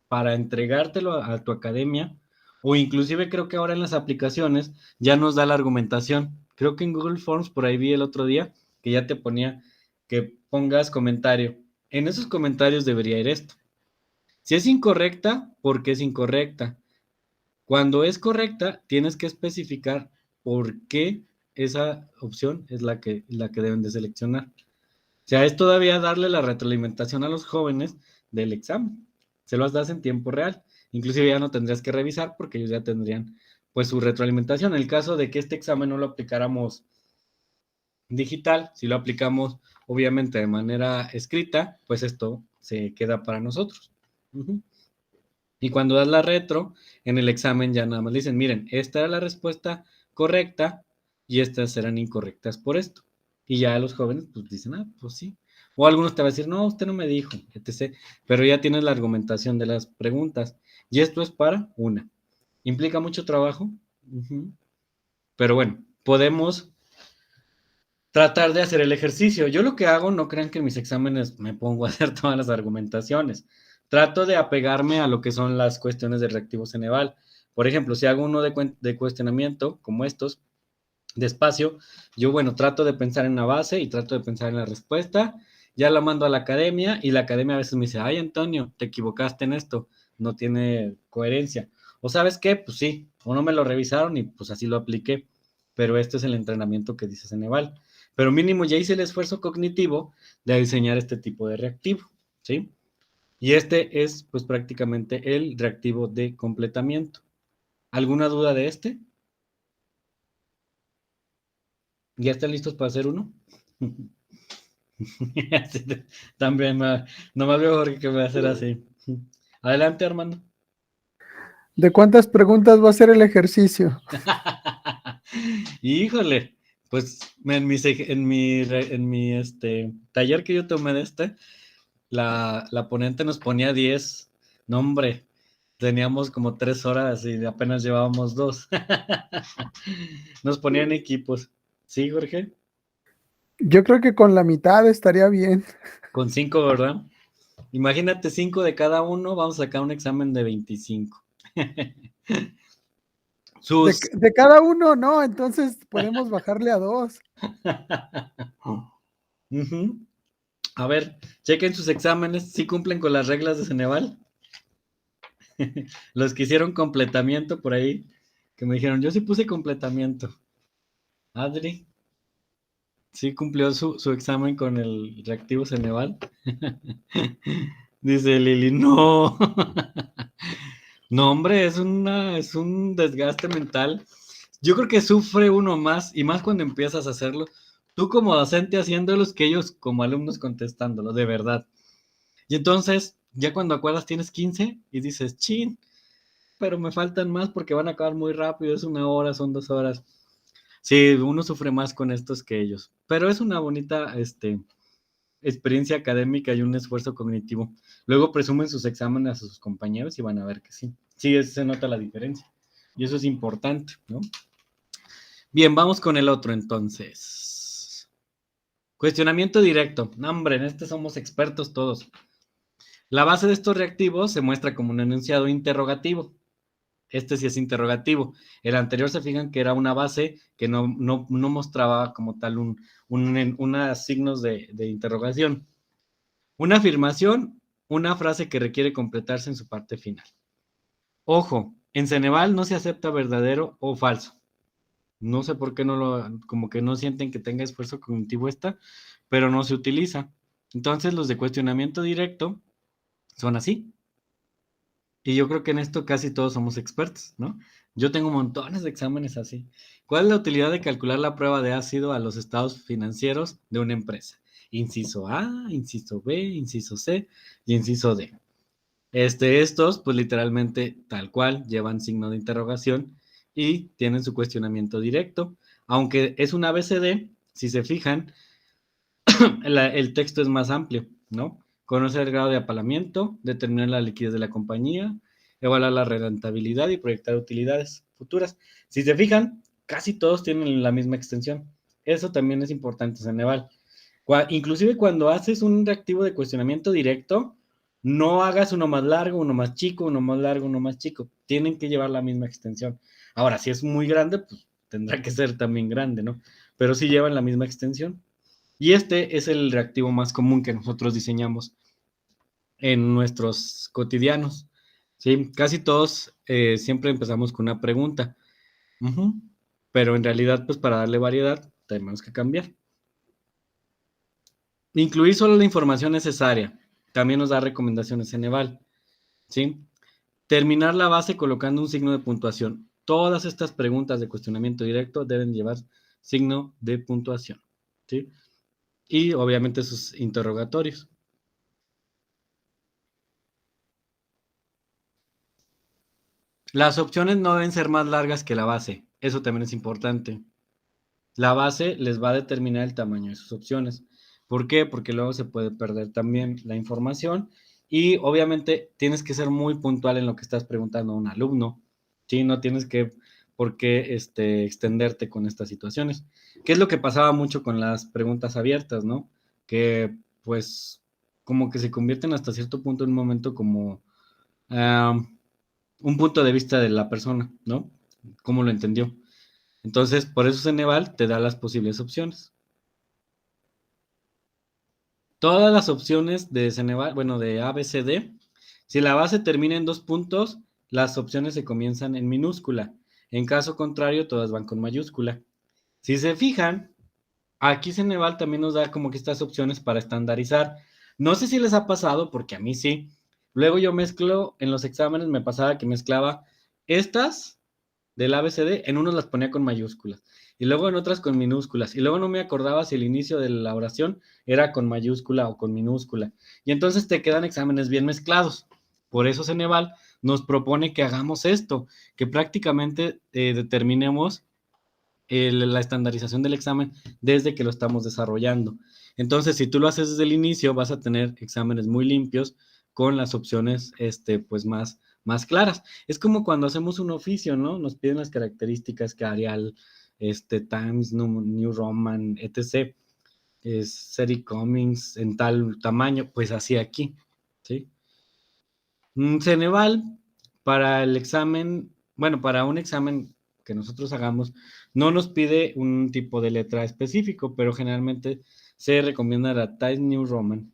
para entregártelo a tu academia, o inclusive creo que ahora en las aplicaciones ya nos da la argumentación. Creo que en Google Forms por ahí vi el otro día que ya te ponía que pongas comentario. En esos comentarios debería ir esto. Si es incorrecta, ¿por qué es incorrecta? Cuando es correcta, tienes que especificar por qué esa opción es la que deben de seleccionar. O sea, es todavía darle la retroalimentación a los jóvenes del examen. Se los das en tiempo real. Inclusive ya no tendrías que revisar porque ellos ya tendrían pues su retroalimentación. En el caso de que este examen no lo aplicáramos digital, si lo aplicamos obviamente de manera escrita, pues esto se queda para nosotros. Y cuando das la retro, en el examen ya nada más dicen, miren, esta era la respuesta correcta y estas serán incorrectas por esto. Y ya los jóvenes pues dicen, ah, pues sí. O algunos te van a decir, no, usted no me dijo, etc. Pero ya tienes la argumentación de las preguntas. Y esto es para una. ¿Implica mucho trabajo? Pero bueno, podemos tratar de hacer el ejercicio. Yo lo que hago, no crean que en mis exámenes me pongo a hacer todas las argumentaciones. Trato de apegarme a lo que son las cuestiones de reactivo Ceneval. Por ejemplo, si hago uno de cuestionamiento, como estos, de espacio, yo, bueno, trato de pensar en una base y trato de pensar en la respuesta. Ya la mando a la academia y la academia a veces me dice, ay, Antonio, te equivocaste en esto, no tiene coherencia. O ¿sabes qué? Pues sí, o no me lo revisaron y pues así lo apliqué. Pero este es el entrenamiento que dice Ceneval. Pero mínimo ya hice el esfuerzo cognitivo de diseñar este tipo de reactivo, ¿sí? Y este es pues prácticamente el reactivo de completamiento. ¿Alguna duda de este? ¿Ya están listos para hacer uno? También, no me veo Jorge que me va a hacer así. Adelante, Armando. ¿De cuántas preguntas va a ser el ejercicio? Híjole, pues en mi taller que yo tomé de la ponente nos ponía 10. No, hombre, teníamos como 3 horas y apenas llevábamos 2. Nos ponían equipos. ¿Sí, Jorge? Yo creo que con la mitad estaría bien. Con 5, ¿verdad? Imagínate 5 de cada uno, vamos a sacar un examen de 25. De cada uno, no, entonces podemos bajarle a 2. A ver, chequen sus exámenes, ¿sí cumplen con las reglas de Ceneval? Los que hicieron completamiento por ahí, que me dijeron, yo sí puse completamiento. Adri, ¿sí cumplió su examen con el reactivo Ceneval? Dice Lili, no. No, hombre, es un desgaste mental. Yo creo que sufre uno más, y más cuando empiezas a hacerlo. Tú como docente haciéndolos, que ellos como alumnos contestándolo, de verdad. Y entonces, ya cuando acuerdas tienes 15 y dices, chin, pero me faltan más porque van a acabar muy rápido, es 1 hora, son 2 horas. Sí, uno sufre más con estos que ellos, pero es una bonita experiencia académica y un esfuerzo cognitivo. Luego presumen sus exámenes a sus compañeros y van a ver que sí. Sí, se nota la diferencia. Y eso es importante, ¿no? Bien, vamos con el otro entonces. Cuestionamiento directo. No, hombre, en este somos expertos todos. La base de estos reactivos se muestra como un enunciado interrogativo. Este sí es interrogativo. El anterior se fijan que era una base que no mostraba como tal unos signos de interrogación. Una afirmación, una frase que requiere completarse en su parte final. Ojo, en Ceneval no se acepta verdadero o falso. No sé por qué como que no sienten que tenga esfuerzo cognitivo pero no se utiliza. Entonces los de cuestionamiento directo son así. Y yo creo que en esto casi todos somos expertos, ¿no? Yo tengo montones de exámenes así. ¿Cuál es la utilidad de calcular la prueba de ácido a los estados financieros de una empresa? Inciso A, inciso B, inciso C y inciso D. Estos, pues literalmente tal cual, llevan signo de interrogación y tienen su cuestionamiento directo. Aunque es un ABCD, si se fijan, el texto es más amplio, ¿no? Conocer el grado de apalancamiento, determinar la liquidez de la compañía, evaluar la rentabilidad y proyectar utilidades futuras. Si se fijan, casi todos tienen la misma extensión. Eso también es importante, Ceneval. Inclusive cuando haces un reactivo de cuestionamiento directo, no hagas uno más largo, uno más chico, uno más largo, uno más chico. Tienen que llevar la misma extensión. Ahora, si es muy grande, pues tendrá que ser también grande, ¿no? Pero sí llevan la misma extensión. Y este es el reactivo más común que nosotros diseñamos en nuestros cotidianos. ¿Sí? Casi todos siempre empezamos con una pregunta. Pero en realidad, pues para darle variedad, tenemos que cambiar. Incluir solo la información necesaria. También nos da recomendaciones Ceneval. ¿Sí? Terminar la base colocando un signo de puntuación. Todas estas preguntas de cuestionamiento directo deben llevar signo de puntuación. ¿Sí? Y obviamente sus interrogatorios. Las opciones no deben ser más largas que la base. Eso también es importante. La base les va a determinar el tamaño de sus opciones. ¿Por qué? Porque luego se puede perder también la información y obviamente tienes que ser muy puntual en lo que estás preguntando a un alumno. ¿Sí? No tienes por qué extenderte con estas situaciones. ¿Qué es lo que pasaba mucho con las preguntas abiertas, no? Que pues como que se convierten hasta cierto punto en un momento como un punto de vista de la persona, ¿no? ¿Cómo lo entendió? Entonces, por eso Ceneval te da las posibles opciones. Todas las opciones de Ceneval, bueno, de A, B, C, D, si la base termina en 2 puntos, las opciones se comienzan en minúscula. En caso contrario, todas van con mayúscula. Si se fijan, aquí Ceneval también nos da como que estas opciones para estandarizar. No sé si les ha pasado, porque a mí sí. Luego yo mezclo, en los exámenes me pasaba que mezclaba estas del ABCD, en unos las ponía con mayúsculas, y luego en otras con minúsculas, y luego no me acordaba si el inicio de la oración era con mayúscula o con minúscula, y entonces te quedan exámenes bien mezclados. Por eso Ceneval nos propone que hagamos esto, que prácticamente determinemos la estandarización del examen desde que lo estamos desarrollando. Entonces, si tú lo haces desde el inicio, vas a tener exámenes muy limpios con las opciones pues más claras. Es como cuando hacemos un oficio, ¿no? Nos piden las características que Arial, Times, New Roman, etc. Seri Cummings en tal tamaño, pues así aquí, ¿sí? Ceneval, para el examen, bueno, para un examen que nosotros hagamos, no nos pide un tipo de letra específico, pero generalmente se recomienda la Times New Roman.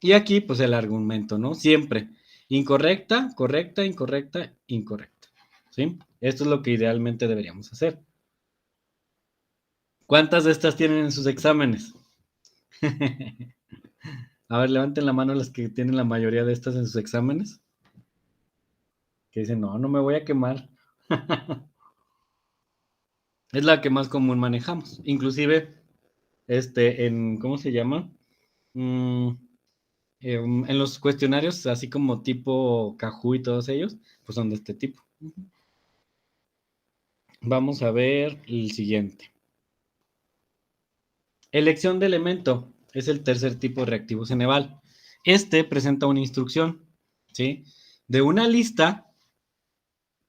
Y aquí, pues el argumento, ¿no? Siempre incorrecta, correcta, incorrecta, incorrecta. ¿Sí? Esto es lo que idealmente deberíamos hacer. ¿Cuántas de estas tienen en sus exámenes? A ver, levanten la mano las que tienen la mayoría de estas en sus exámenes. Que dicen, no me voy a quemar. Es la que más común manejamos. Inclusive, ¿cómo se llama? En los cuestionarios, así como tipo Kahoot y todos ellos, pues son de este tipo. Vamos a ver el siguiente. Elección de elemento. Es el tercer tipo de reactivo Ceneval. Presenta una instrucción, ¿sí? De una lista,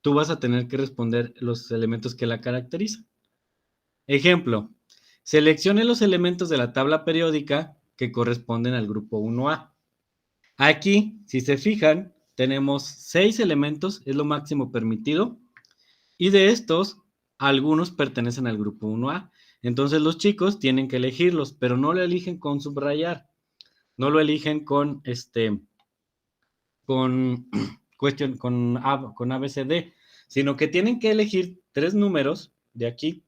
tú vas a tener que responder los elementos que la caracterizan. Ejemplo, seleccione los elementos de la tabla periódica que corresponden al grupo 1A. Aquí, si se fijan, tenemos 6 elementos, es lo máximo permitido, y de estos, algunos pertenecen al grupo 1A. Entonces los chicos tienen que elegirlos, pero no lo eligen con subrayar, no lo eligen con con ABCD, sino que tienen que elegir 3 números de aquí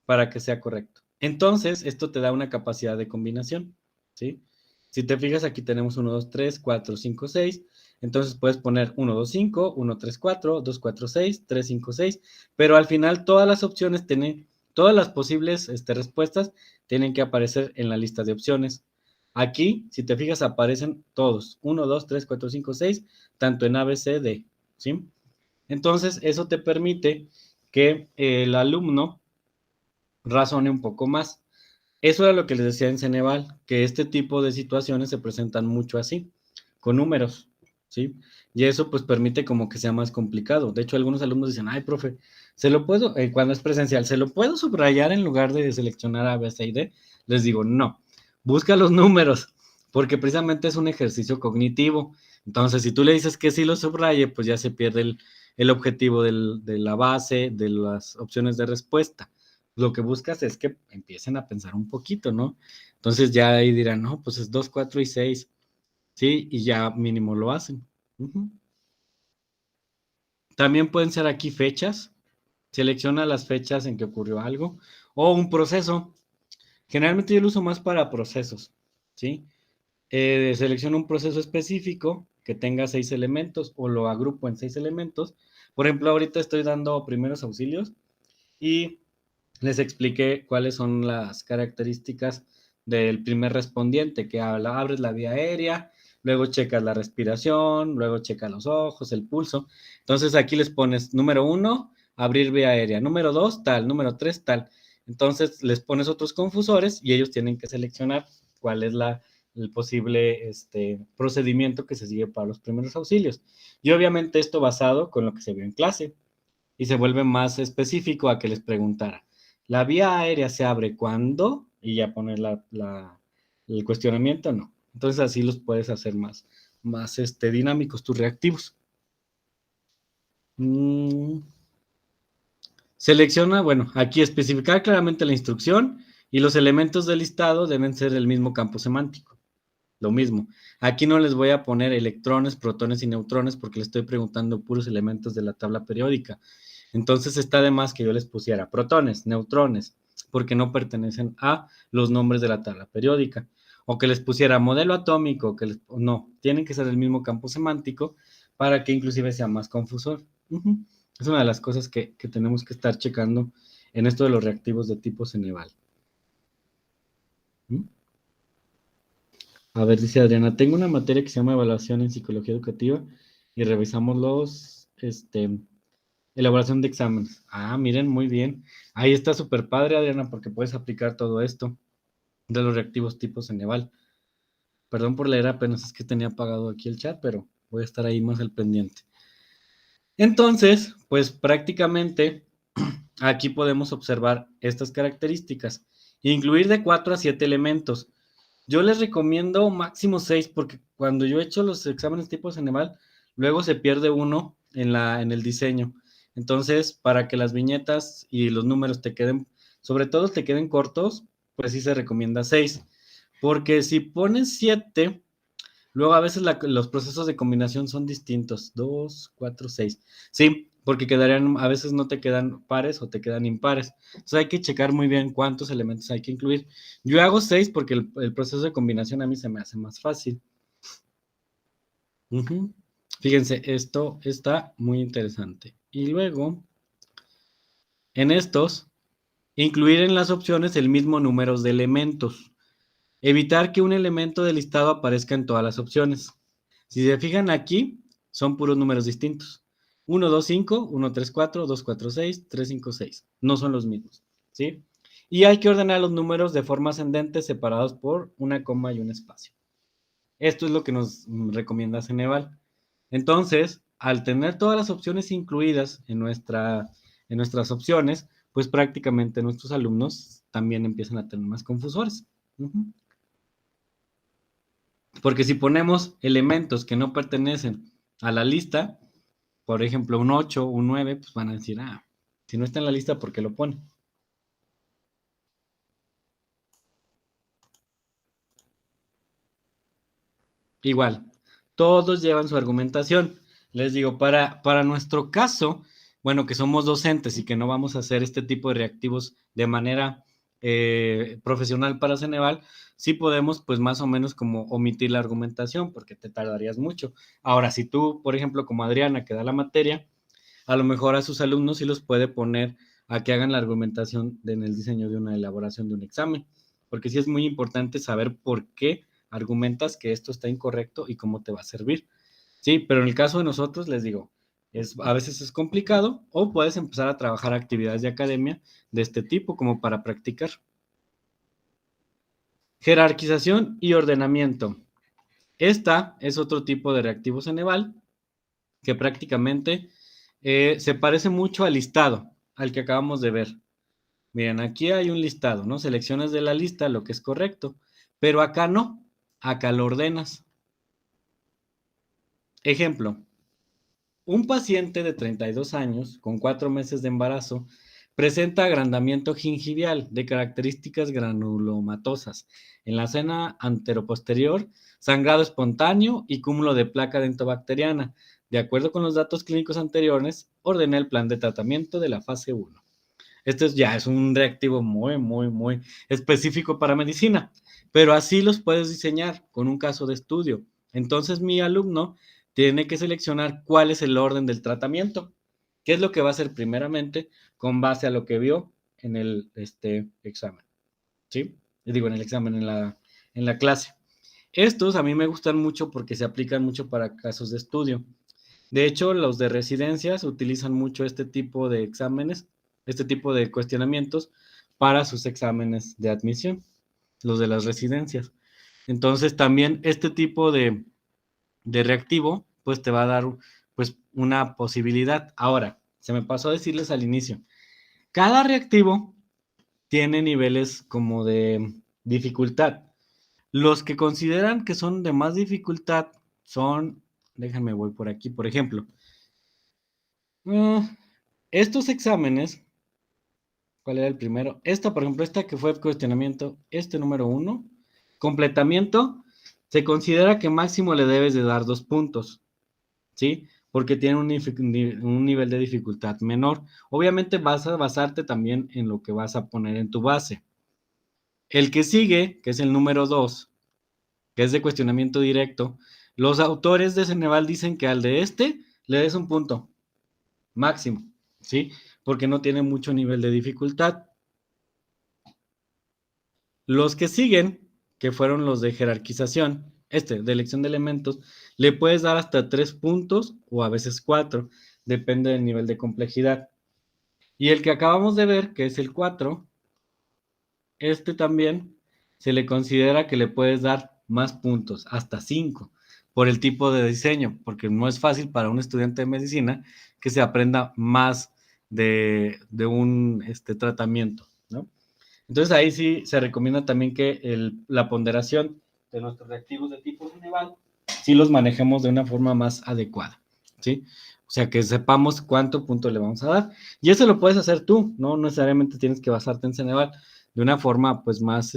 para que sea correcto. Entonces, esto te da una capacidad de combinación, ¿sí? Si te fijas, aquí tenemos 1, 2, 3, 4, 5, 6. Entonces puedes poner 1, 2, 5, 1, 3, 4, 2, 4, 6, 3, 5, 6. Pero al final todas las opciones todas las posibles respuestas tienen que aparecer en la lista de opciones. Aquí, si te fijas, aparecen todos. 1, 2, 3, 4, 5, 6, tanto en A, B, C, D, ¿sí? Entonces, eso te permite que el alumno razone un poco más. Eso era lo que les decía en Ceneval, que este tipo de situaciones se presentan mucho así, con números, ¿sí? Y eso pues permite como que sea más complicado. De hecho, algunos alumnos dicen, ay, profe, se lo puedo, cuando es presencial, ¿se lo puedo subrayar en lugar de seleccionar A, B, C y D? Les digo, no, busca los números, porque precisamente es un ejercicio cognitivo. Entonces, si tú le dices que sí lo subraye, pues ya se pierde el objetivo de la base, de las opciones de respuesta. Lo que buscas es que empiecen a pensar un poquito, ¿no? Entonces ya ahí dirán, no, pues es 2, 4 y 6, ¿sí? Y ya mínimo lo hacen. Ujú. También pueden ser aquí fechas. Selecciona las fechas en que ocurrió algo. O un proceso. Generalmente yo lo uso más para procesos, ¿sí? Selecciono un proceso específico que tenga 6 elementos o lo agrupo en 6 elementos. Por ejemplo, ahorita estoy dando primeros auxilios y les expliqué cuáles son las características del primer respondiente, que abres la vía aérea, luego checas la respiración, luego checas los ojos, el pulso. Entonces aquí les pones número 1, abrir vía aérea, número 2, tal, número 3, tal. Entonces les pones otros confusores y ellos tienen que seleccionar cuál es el posible procedimiento que se sigue para los primeros auxilios. Y obviamente esto basado con lo que se vio en clase y se vuelve más específico a que les preguntara. ¿La vía aérea se abre cuando? Y ya poner el cuestionamiento, no. Entonces así los puedes hacer más dinámicos tus reactivos. Selecciona, bueno, aquí especificar claramente la instrucción y los elementos del listado deben ser del mismo campo semántico. Lo mismo. Aquí no les voy a poner electrones, protones y neutrones porque les estoy preguntando puros elementos de la tabla periódica. Entonces está de más que yo les pusiera protones, neutrones, porque no pertenecen a los nombres de la tabla periódica. O que les pusiera modelo atómico, no, tienen que ser del mismo campo semántico para que inclusive sea más confusor. Es una de las cosas que tenemos que estar checando en esto de los reactivos de tipo Ceneval. A ver, dice Adriana, tengo una materia que se llama evaluación en psicología educativa y revisamos elaboración de exámenes. Ah, miren, muy bien. Ahí está súper padre, Adriana, porque puedes aplicar todo esto de los reactivos tipo Ceneval. Perdón por leer apenas, es que tenía apagado aquí el chat, pero voy a estar ahí más al pendiente. Entonces, pues prácticamente aquí podemos observar estas características. Incluir de 4 a 7 elementos. Yo les recomiendo máximo 6 porque cuando yo he hecho los exámenes tipo Ceneval, luego se pierde uno en el diseño. Entonces, para que las viñetas y los números te queden, sobre todo te queden cortos, pues sí se recomienda 6. Porque si pones 7, luego a veces los procesos de combinación son distintos. 2, 4, 6. Sí, porque a veces no te quedan pares o te quedan impares. Entonces hay que checar muy bien cuántos elementos hay que incluir. Yo hago 6 porque el proceso de combinación a mí se me hace más fácil. Fíjense, esto está muy interesante. Y luego, en estos, incluir en las opciones el mismo número de elementos. Evitar que un elemento del listado aparezca en todas las opciones. Si se fijan aquí, son puros números distintos. 1, 2, 5, 1, 3, 4, 2, 4, 6, 3, 5, 6. No son los mismos, ¿sí? Y hay que ordenar los números de forma ascendente separados por una coma y un espacio. Esto es lo que nos recomienda Ceneval. Entonces, al tener todas las opciones incluidas en nuestras opciones, pues prácticamente nuestros alumnos también empiezan a tener más confusores. Porque si ponemos elementos que no pertenecen a la lista, por ejemplo, un 8, un 9, pues van a decir, si no está en la lista, ¿por qué lo pone? Igual, todos llevan su argumentación. Les digo, para nuestro caso, bueno, que somos docentes y que no vamos a hacer este tipo de reactivos de manera profesional para Ceneval, sí podemos, pues más o menos como omitir la argumentación, porque te tardarías mucho. Ahora, si tú, por ejemplo, como Adriana, que da la materia, a lo mejor a sus alumnos sí los puede poner a que hagan la argumentación en el diseño de una elaboración de un examen, porque sí es muy importante saber por qué argumentas que esto está incorrecto y cómo te va a servir. Sí, pero en el caso de nosotros, les digo, A veces es complicado, o puedes empezar a trabajar actividades de academia de este tipo como para practicar. Jerarquización y ordenamiento. Esta es otro tipo de reactivo Ceneval que prácticamente se parece mucho al listado, al que acabamos de ver. Miren, aquí hay un listado, ¿no? Seleccionas de la lista lo que es correcto, pero acá no, acá lo ordenas. Ejemplo, un paciente de 32 años con 4 meses de embarazo presenta agrandamiento gingival de características granulomatosas en la zona anteroposterior, sangrado espontáneo y cúmulo de placa dentobacteriana. De acuerdo con los datos clínicos anteriores, ordené el plan de tratamiento de la fase 1. Este ya es un reactivo muy específico para medicina, pero así los puedes diseñar con un caso de estudio. Entonces mi alumno tiene que seleccionar cuál es el orden del tratamiento, qué es lo que va a hacer primeramente con base a lo que vio en el examen, ¿sí? Digo, en el examen, en la clase. Estos a mí me gustan mucho porque se aplican mucho para casos de estudio. De hecho, los de residencias utilizan mucho este tipo de exámenes, este tipo de cuestionamientos para sus exámenes de admisión, los de las residencias. Entonces, también este tipo de reactivo, pues te va a dar pues una posibilidad. Ahora, se me pasó a decirles al inicio, cada reactivo tiene niveles como de dificultad. Los que consideran que son de más dificultad son, déjenme voy por aquí, por ejemplo, estos exámenes, ¿cuál era el primero? Esta, por ejemplo, esta que fue cuestionamiento, número 1, completamiento, se considera que máximo le debes de dar 2 puntos, ¿sí? Porque tiene un nivel de dificultad menor. Obviamente vas a basarte también en lo que vas a poner en tu base. El que sigue, que es el número 2, que es de cuestionamiento directo, los autores de Ceneval dicen que al de le des un punto máximo, ¿sí? Porque no tiene mucho nivel de dificultad. Los que siguen, que fueron los de jerarquización, de elección de elementos, le puedes dar hasta 3 puntos o a veces 4, depende del nivel de complejidad. Y el que acabamos de ver, que es el 4, también se le considera que le puedes dar más puntos, hasta 5, por el tipo de diseño, porque no es fácil para un estudiante de medicina que se aprenda más de un tratamiento, ¿no? Entonces ahí sí se recomienda también que la ponderación de nuestros reactivos de tipo Ceneval sí los manejemos de una forma más adecuada, ¿sí? O sea, que sepamos cuánto punto le vamos a dar. Y eso lo puedes hacer tú, no necesariamente tienes que basarte en Ceneval de una forma pues más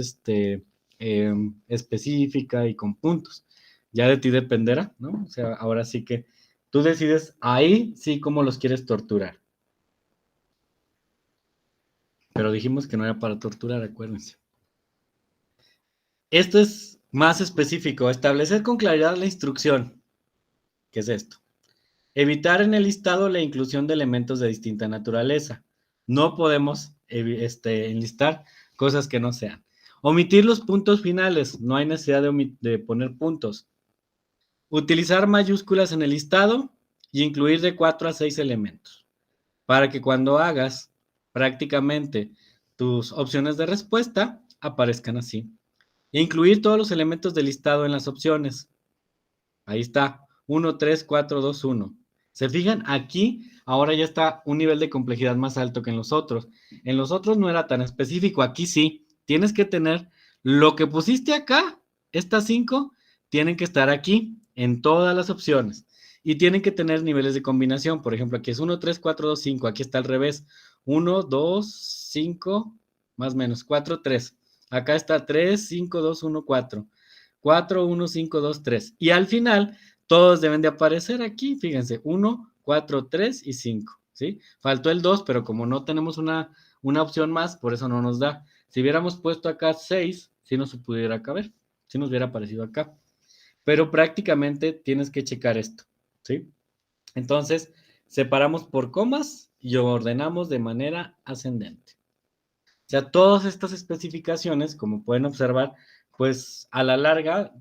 específica y con puntos. Ya de ti dependerá, ¿no? O sea, ahora sí que tú decides ahí sí cómo los quieres torturar. Pero dijimos que no era para torturar, acuérdense. Esto es más específico, establecer con claridad la instrucción. ¿Qué es esto? Evitar en el listado la inclusión de elementos de distinta naturaleza. No podemos enlistar cosas que no sean. Omitir los puntos finales, no hay necesidad de poner puntos. Utilizar mayúsculas en el listado y incluir de 4 a 6 elementos, para que cuando hagas prácticamente tus opciones de respuesta aparezcan así. Incluir todos los elementos del listado en las opciones. Ahí está, 1, 3, 4, 2, 1. ¿Se fijan? Aquí ahora ya está un nivel de complejidad más alto que en los otros. En los otros no era tan específico, aquí sí. Tienes que tener lo que pusiste acá, estas 5, tienen que estar aquí en todas las opciones. Y tienen que tener niveles de combinación. Por ejemplo, aquí es 1, 3, 4, 2, 5. Aquí está al revés. 1, 2, 5, más o menos, 4, 3. Acá está 3, 5, 2, 1, 4. 4, 1, 5, 2, 3. Y al final, todos deben de aparecer aquí. Fíjense, 1, 4, 3 y 5. ¿Sí? Faltó el 2, pero como no tenemos una opción más, por eso no nos da. Si hubiéramos puesto acá 6, sí nos pudiera caber. Sí nos hubiera aparecido acá. Pero prácticamente tienes que checar esto. ¿Sí? Entonces, separamos por comas y ordenamos de manera ascendente. O sea, todas estas especificaciones, como pueden observar, pues a la larga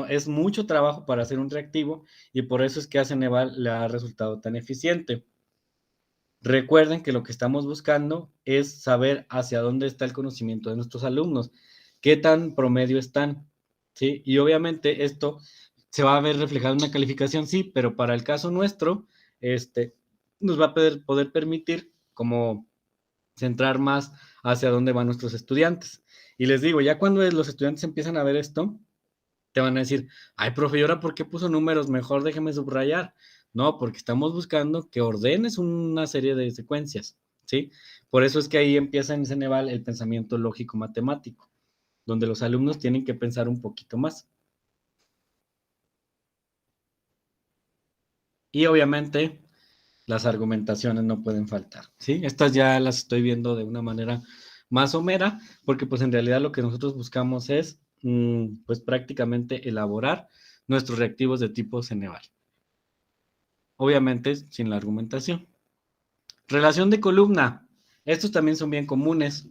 es mucho trabajo para hacer un reactivo y por eso es que a Ceneval le ha resultado tan eficiente. Recuerden que lo que estamos buscando es saber hacia dónde está el conocimiento de nuestros alumnos, qué tan promedio están, ¿sí? Y obviamente esto se va a ver reflejado en una calificación, sí, pero para el caso nuestro, nos va a poder permitir como centrar más hacia dónde van nuestros estudiantes. Y les digo, ya cuando los estudiantes empiezan a ver esto, te van a decir, ay, profe, ¿y ahora por qué puso números? Mejor déjeme subrayar. No, porque estamos buscando que ordenes una serie de secuencias, ¿sí? Por eso es que ahí empieza en Ceneval el pensamiento lógico-matemático, donde los alumnos tienen que pensar un poquito más. Y obviamente las argumentaciones no pueden faltar, ¿sí? Estas ya las estoy viendo de una manera más somera, porque pues en realidad lo que nosotros buscamos es, pues prácticamente elaborar nuestros reactivos de tipo Ceneval. Obviamente sin la argumentación. Relación de columna. Estos también son bien comunes.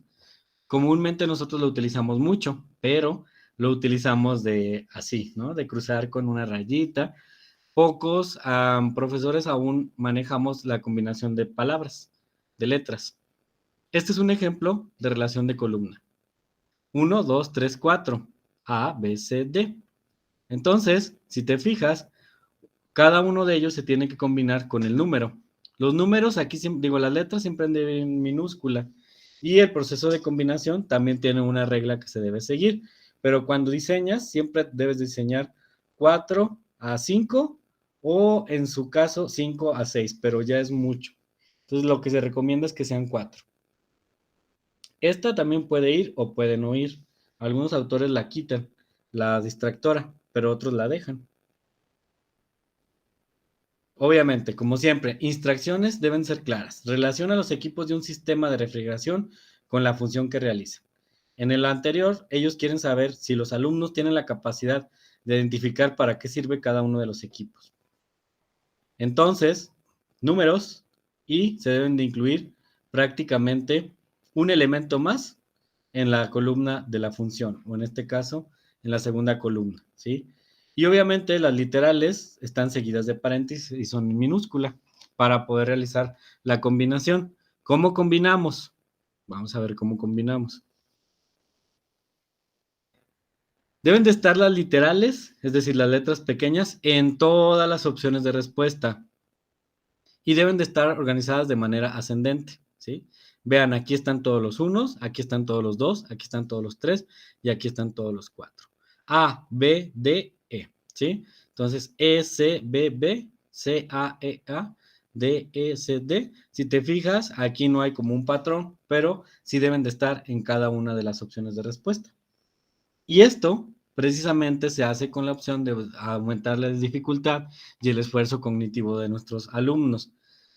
Comúnmente nosotros lo utilizamos mucho, pero lo utilizamos de así, ¿no? De cruzar con una rayita. Pocos profesores aún manejamos la combinación de palabras, de letras. Este es un ejemplo de relación de columna. 1, 2, 3, 4. A, B, C, D. Entonces, si te fijas, cada uno de ellos se tiene que combinar con el número. Los números, aquí digo, las letras siempre han de ir en minúscula. Y el proceso de combinación también tiene una regla que se debe seguir. Pero cuando diseñas, siempre debes diseñar 4 a 5 o en su caso 5 a 6, pero ya es mucho. Entonces lo que se recomienda es que sean 4. Esta también puede ir o puede no ir. Algunos autores la quitan, la distractora, pero otros la dejan. Obviamente, como siempre, instrucciones deben ser claras. Relaciona los equipos de un sistema de refrigeración con la función que realizan. En el anterior, ellos quieren saber si los alumnos tienen la capacidad de identificar para qué sirve cada uno de los equipos. Entonces, números y se deben de incluir prácticamente un elemento más en la columna de la función, o en este caso, en la segunda columna, ¿sí? Y obviamente las literales están seguidas de paréntesis y son en minúscula para poder realizar la combinación. ¿Cómo combinamos? Vamos a ver cómo combinamos. Deben de estar las literales, es decir, las letras pequeñas, en todas las opciones de respuesta. Y deben de estar organizadas de manera ascendente, ¿sí? Vean, aquí están todos los unos, aquí están todos los dos, aquí están todos los tres y aquí están todos los cuatro. A, B, D, E, ¿sí? Entonces, E, C, B, B, C, A, E, A, D, E, C, D. Si te fijas, aquí no hay como un patrón, pero sí deben de estar en cada una de las opciones de respuesta. Y esto precisamente se hace con la opción de aumentar la dificultad y el esfuerzo cognitivo de nuestros alumnos,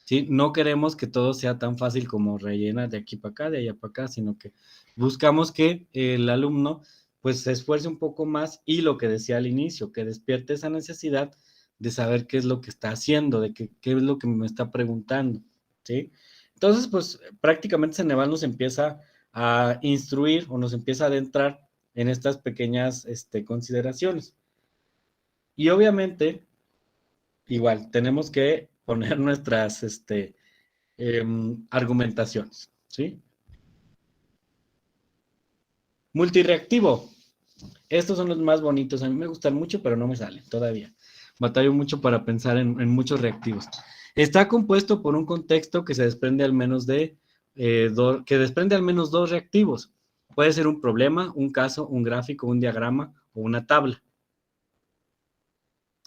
¿sí? No queremos que todo sea tan fácil como rellenar de aquí para acá, de allá para acá, sino que buscamos que el alumno pues se esfuerce un poco más y lo que decía al inicio, que despierte esa necesidad de saber qué es lo que está haciendo, de qué es lo que me está preguntando, ¿sí? Entonces, pues prácticamente Ceneval nos empieza a instruir o nos empieza a adentrar en estas pequeñas consideraciones. Y obviamente, igual, tenemos que poner nuestras argumentaciones, ¿sí? Multireactivo. Estos son los más bonitos. A mí me gustan mucho, pero no me salen todavía. Batallo mucho para pensar en muchos reactivos. Está compuesto por un contexto que se desprende al menos dos reactivos. Puede ser un problema, un caso, un gráfico, un diagrama o una tabla.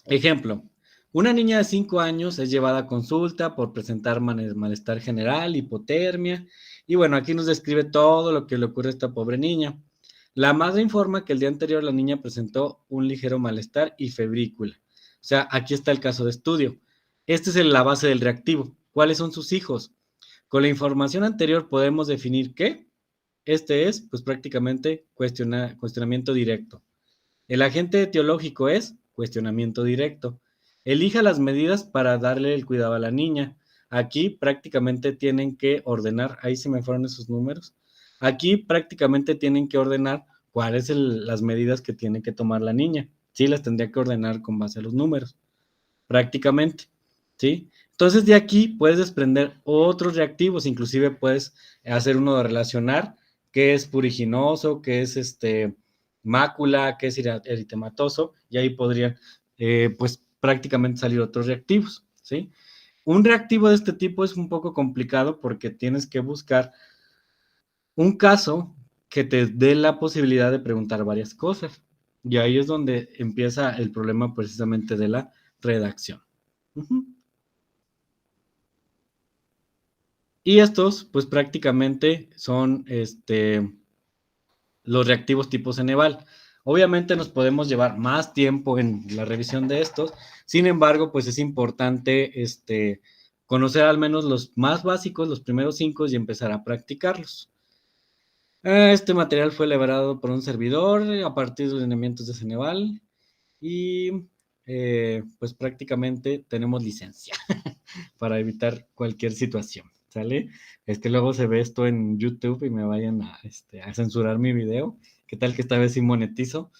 Ejemplo, una niña de 5 años es llevada a consulta por presentar malestar general, hipotermia, y bueno, aquí nos describe todo lo que le ocurre a esta pobre niña. La madre informa que el día anterior la niña presentó un ligero malestar y febrícula. O sea, aquí está el caso de estudio. Esta es la base del reactivo. ¿Cuáles son sus hijos? Con la información anterior podemos definir qué. Este es, pues prácticamente, cuestionamiento directo. El agente etiológico es cuestionamiento directo. Elija las medidas para darle el cuidado a la niña. Aquí prácticamente tienen que ordenar, ahí se me fueron esos números. Aquí prácticamente tienen que ordenar cuáles son las medidas que tiene que tomar la niña, ¿sí? Las tendría que ordenar con base a los números, prácticamente, ¿sí? Entonces de aquí puedes desprender otros reactivos, inclusive puedes hacer uno de relacionar, qué es puriginoso, qué es mácula, qué es eritematoso, y ahí podrían, pues, prácticamente salir otros reactivos, ¿sí? Un reactivo de este tipo es un poco complicado porque tienes que buscar un caso que te dé la posibilidad de preguntar varias cosas. Y ahí es donde empieza el problema precisamente de la redacción. Uh-huh. Y estos, pues prácticamente son los reactivos tipo Ceneval. Obviamente nos podemos llevar más tiempo en la revisión de estos, sin embargo, pues es importante conocer al menos los más básicos, los primeros 5 y empezar a practicarlos. Este material fue elaborado por un servidor a partir de lineamientos de Ceneval y pues prácticamente tenemos licencia para evitar cualquier situación, ¿sale? Luego se ve esto en YouTube y me vayan a censurar mi video. ¿Qué tal que esta vez sí monetizo?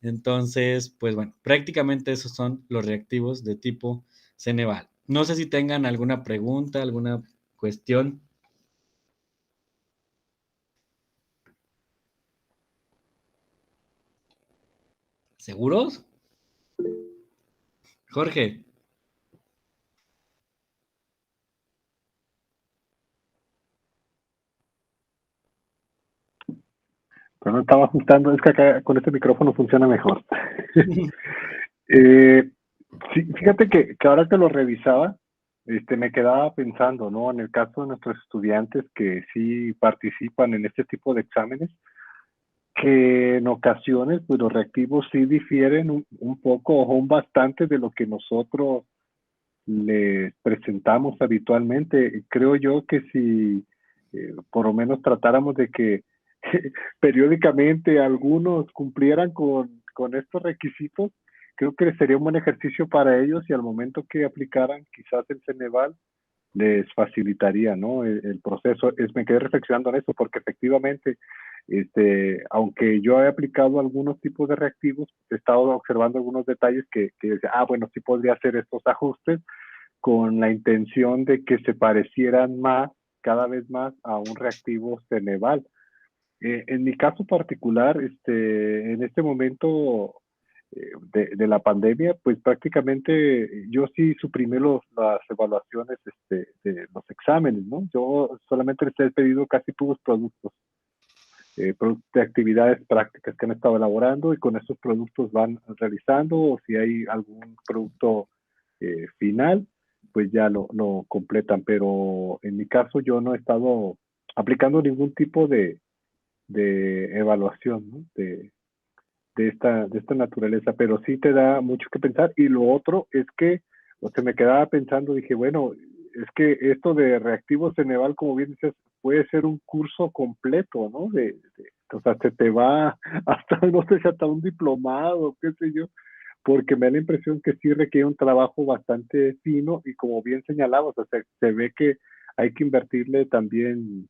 Entonces, pues bueno, prácticamente esos son los reactivos de tipo Ceneval. No sé si tengan alguna pregunta, alguna cuestión. ¿Seguros? Jorge. Pero no estaba ajustando, es que acá con este micrófono funciona mejor. Sí, fíjate que ahora que lo revisaba, me quedaba pensando, ¿no? En el caso de nuestros estudiantes que sí participan en este tipo de exámenes, que en ocasiones pues los reactivos sí difieren un poco o un bastante de lo que nosotros les presentamos habitualmente. Creo yo que si por lo menos tratáramos de que periódicamente algunos cumplieran con estos requisitos, creo que sería un buen ejercicio para ellos y al momento que aplicaran quizás el Ceneval les facilitaría, ¿no? El proceso. Me quedé reflexionando en eso porque efectivamente, aunque yo he aplicado algunos tipos de reactivos, he estado observando algunos detalles que decía, bueno, sí podría hacer estos ajustes con la intención de que se parecieran más, cada vez más, a un reactivo Ceneval. En mi caso particular, en este momento de la pandemia, pues prácticamente yo sí suprimí las evaluaciones de los exámenes, ¿no? Yo solamente les he pedido casi puros productos de actividades prácticas que han estado elaborando y con esos productos van realizando o si hay algún producto final, pues ya lo completan. Pero en mi caso yo no he estado aplicando ningún tipo de evaluación, ¿no? de esta naturaleza, pero sí te da mucho que pensar. Y lo otro es que, me quedaba pensando, dije, bueno, es que esto de reactivos Ceneval, como bien dices, puede ser un curso completo, ¿no? O sea, se te va hasta, no sé, hasta un diplomado, qué sé yo, porque me da la impresión que sí requiere un trabajo bastante fino y como bien señalabas, o sea, se ve que hay que invertirle también,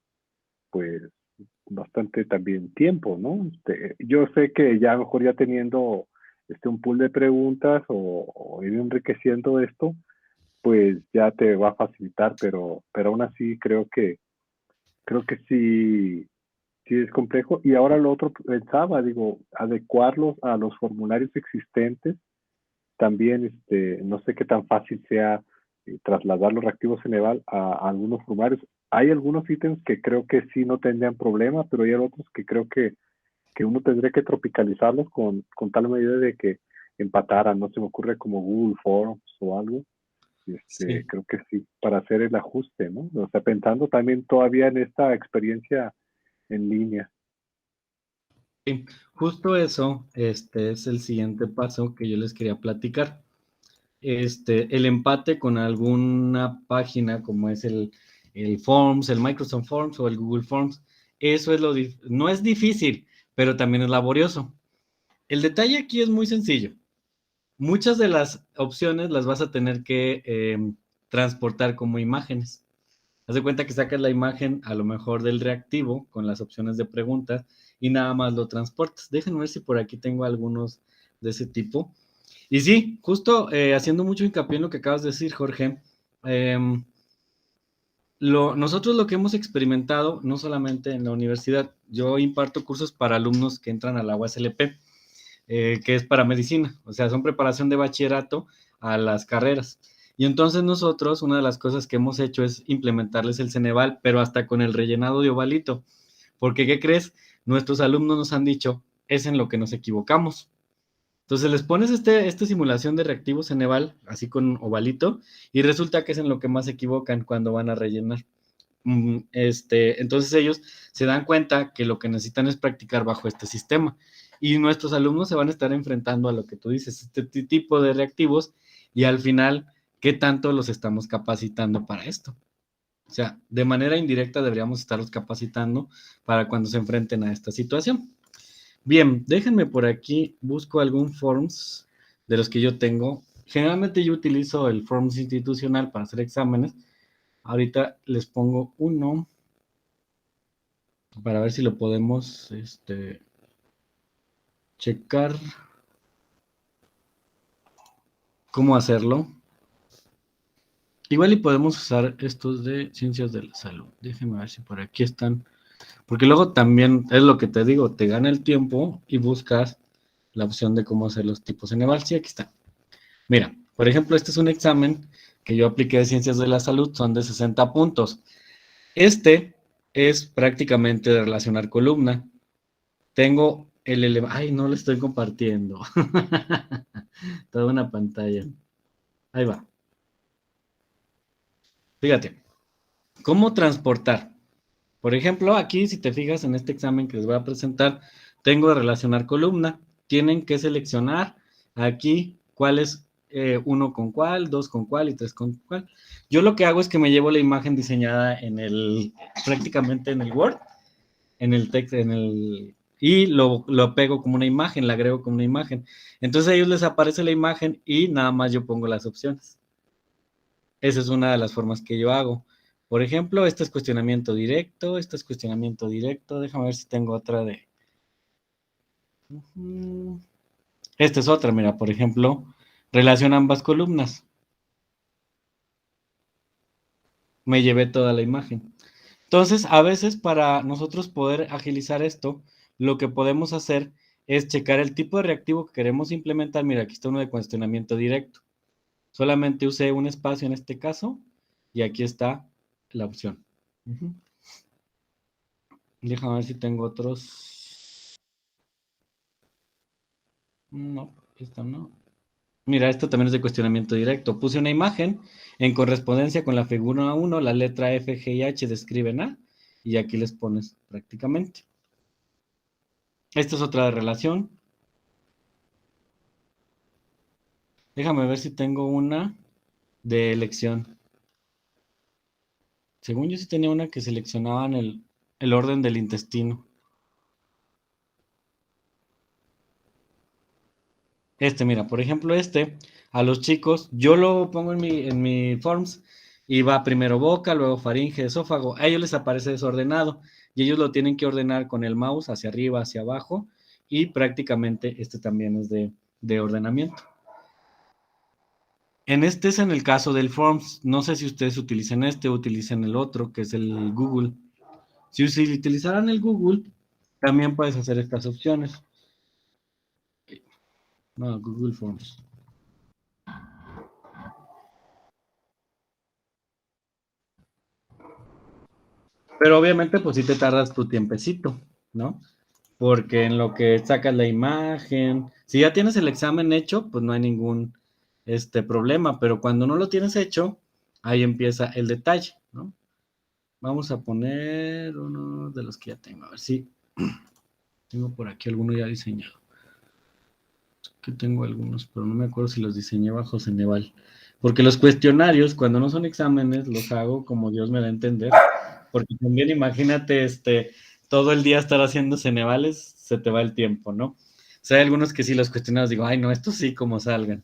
pues, bastante también tiempo, ¿no? Yo sé que ya a lo mejor ya teniendo un pool de preguntas o ir enriqueciendo esto, pues ya te va a facilitar, pero aún así creo que sí es complejo. Y ahora lo otro pensaba, digo, adecuarlos a los formularios existentes, también no sé qué tan fácil sea trasladar los reactivos Ceneval a algunos formularios. Hay algunos ítems que creo que sí no tendrían problema, pero hay otros que creo que uno tendría que tropicalizarlos con tal medida de que empataran, no se me ocurre como Google Forms o algo. Sí. Creo que sí, para hacer el ajuste, ¿no? O sea, pensando también todavía en esta experiencia en línea. Sí, justo eso, es el siguiente paso que yo les quería platicar. El empate con alguna página como es el Forms, el Microsoft Forms o el Google Forms, eso es no es difícil, pero también es laborioso. El detalle aquí es muy sencillo. Muchas de las opciones las vas a tener que transportar como imágenes. Haz de cuenta que sacas la imagen a lo mejor del reactivo con las opciones de preguntas y nada más lo transportas. Déjenme ver si por aquí tengo algunos de ese tipo. Y sí, justo haciendo mucho hincapié en lo que acabas de decir, Jorge, nosotros lo que hemos experimentado, no solamente en la universidad, yo imparto cursos para alumnos que entran a la UASLP, que es para medicina, o sea, son preparación de bachillerato a las carreras. Y entonces nosotros, una de las cosas que hemos hecho es implementarles el Ceneval, pero hasta con el rellenado de ovalito. Porque, ¿qué crees? Nuestros alumnos nos han dicho, es en lo que nos equivocamos. Entonces les pones esta simulación de reactivo Ceneval, así con ovalito, y resulta que es en lo que más se equivocan cuando van a rellenar. Entonces ellos se dan cuenta que lo que necesitan es practicar bajo este sistema. Y nuestros alumnos se van a estar enfrentando a lo que tú dices, este tipo de reactivos, y al final, ¿qué tanto los estamos capacitando para esto? O sea, de manera indirecta deberíamos estarlos capacitando para cuando se enfrenten a esta situación. Bien, déjenme por aquí, busco algún forms de los que yo tengo. Generalmente yo utilizo el forms institucional para hacer exámenes. Ahorita les pongo uno para ver si lo podemos checar. ¿Cómo hacerlo? Igual y podemos usar estos de ciencias de la salud. Déjenme ver si por aquí están. Porque luego también es lo que te digo, te gana el tiempo y buscas la opción de cómo hacer los tipos Ceneval. Sí, aquí está. Mira, por ejemplo, este es un examen que yo apliqué de ciencias de la salud, son de 60 puntos. Este es prácticamente de relacionar columna. Tengo ay, no lo estoy compartiendo. Toda una pantalla. Ahí va. Fíjate, ¿cómo transportar? Por ejemplo, aquí, si te fijas en este examen que les voy a presentar, tengo de relacionar columna. Tienen que seleccionar aquí cuál es uno con cuál, dos con cuál y tres con cuál. Yo lo que hago es que me llevo la imagen diseñada prácticamente en el Word, en el texto, y lo pego como una imagen, la agrego como una imagen. Entonces a ellos les aparece la imagen y nada más yo pongo las opciones. Esa es una de las formas que yo hago. Por ejemplo, este es cuestionamiento directo, este es cuestionamiento directo. Déjame ver si tengo otra de... Esta es otra, mira, por ejemplo, relaciona ambas columnas. Me llevé toda la imagen. Entonces, a veces para nosotros poder agilizar esto, lo que podemos hacer es checar el tipo de reactivo que queremos implementar. Mira, aquí está uno de cuestionamiento directo. Solamente usé un espacio en este caso y aquí está la opción. Déjame ver si tengo otros. No, esta no. Mira, esto también es de cuestionamiento directo. Puse una imagen en correspondencia con la figura 1, la letra F, G y H describen A, y aquí les pones prácticamente. Esta es otra de relación. Déjame ver si tengo una de elección. Según yo sí tenía una que seleccionaban el orden del intestino. Mira, por ejemplo, a los chicos, yo lo pongo en mi forms y va primero boca, luego faringe, esófago. A ellos les aparece desordenado y ellos lo tienen que ordenar con el mouse hacia arriba, hacia abajo y prácticamente también es de ordenamiento. Es en el caso del forms. No sé si ustedes utilicen o utilicen el otro, que es el Google. Si utilizaran el Google, también puedes hacer estas opciones. No, Google Forms. Pero obviamente, pues sí te tardas tu tiempecito, ¿no? Porque en lo que sacas la imagen, si ya tienes el examen hecho, pues no hay ningún problema, pero cuando no lo tienes hecho, ahí empieza el detalle, ¿no? Vamos a poner uno de los que ya tengo, a ver si tengo por aquí alguno ya diseñado. Que tengo algunos, pero no me acuerdo si los diseñé bajo Ceneval. Porque los cuestionarios, cuando no son exámenes, los hago como Dios me da a entender. Porque también imagínate, todo el día estar haciendo Cenevales, se te va el tiempo, ¿no? O sea, hay algunos que sí los cuestionarios digo, ay, no, estos sí como salgan.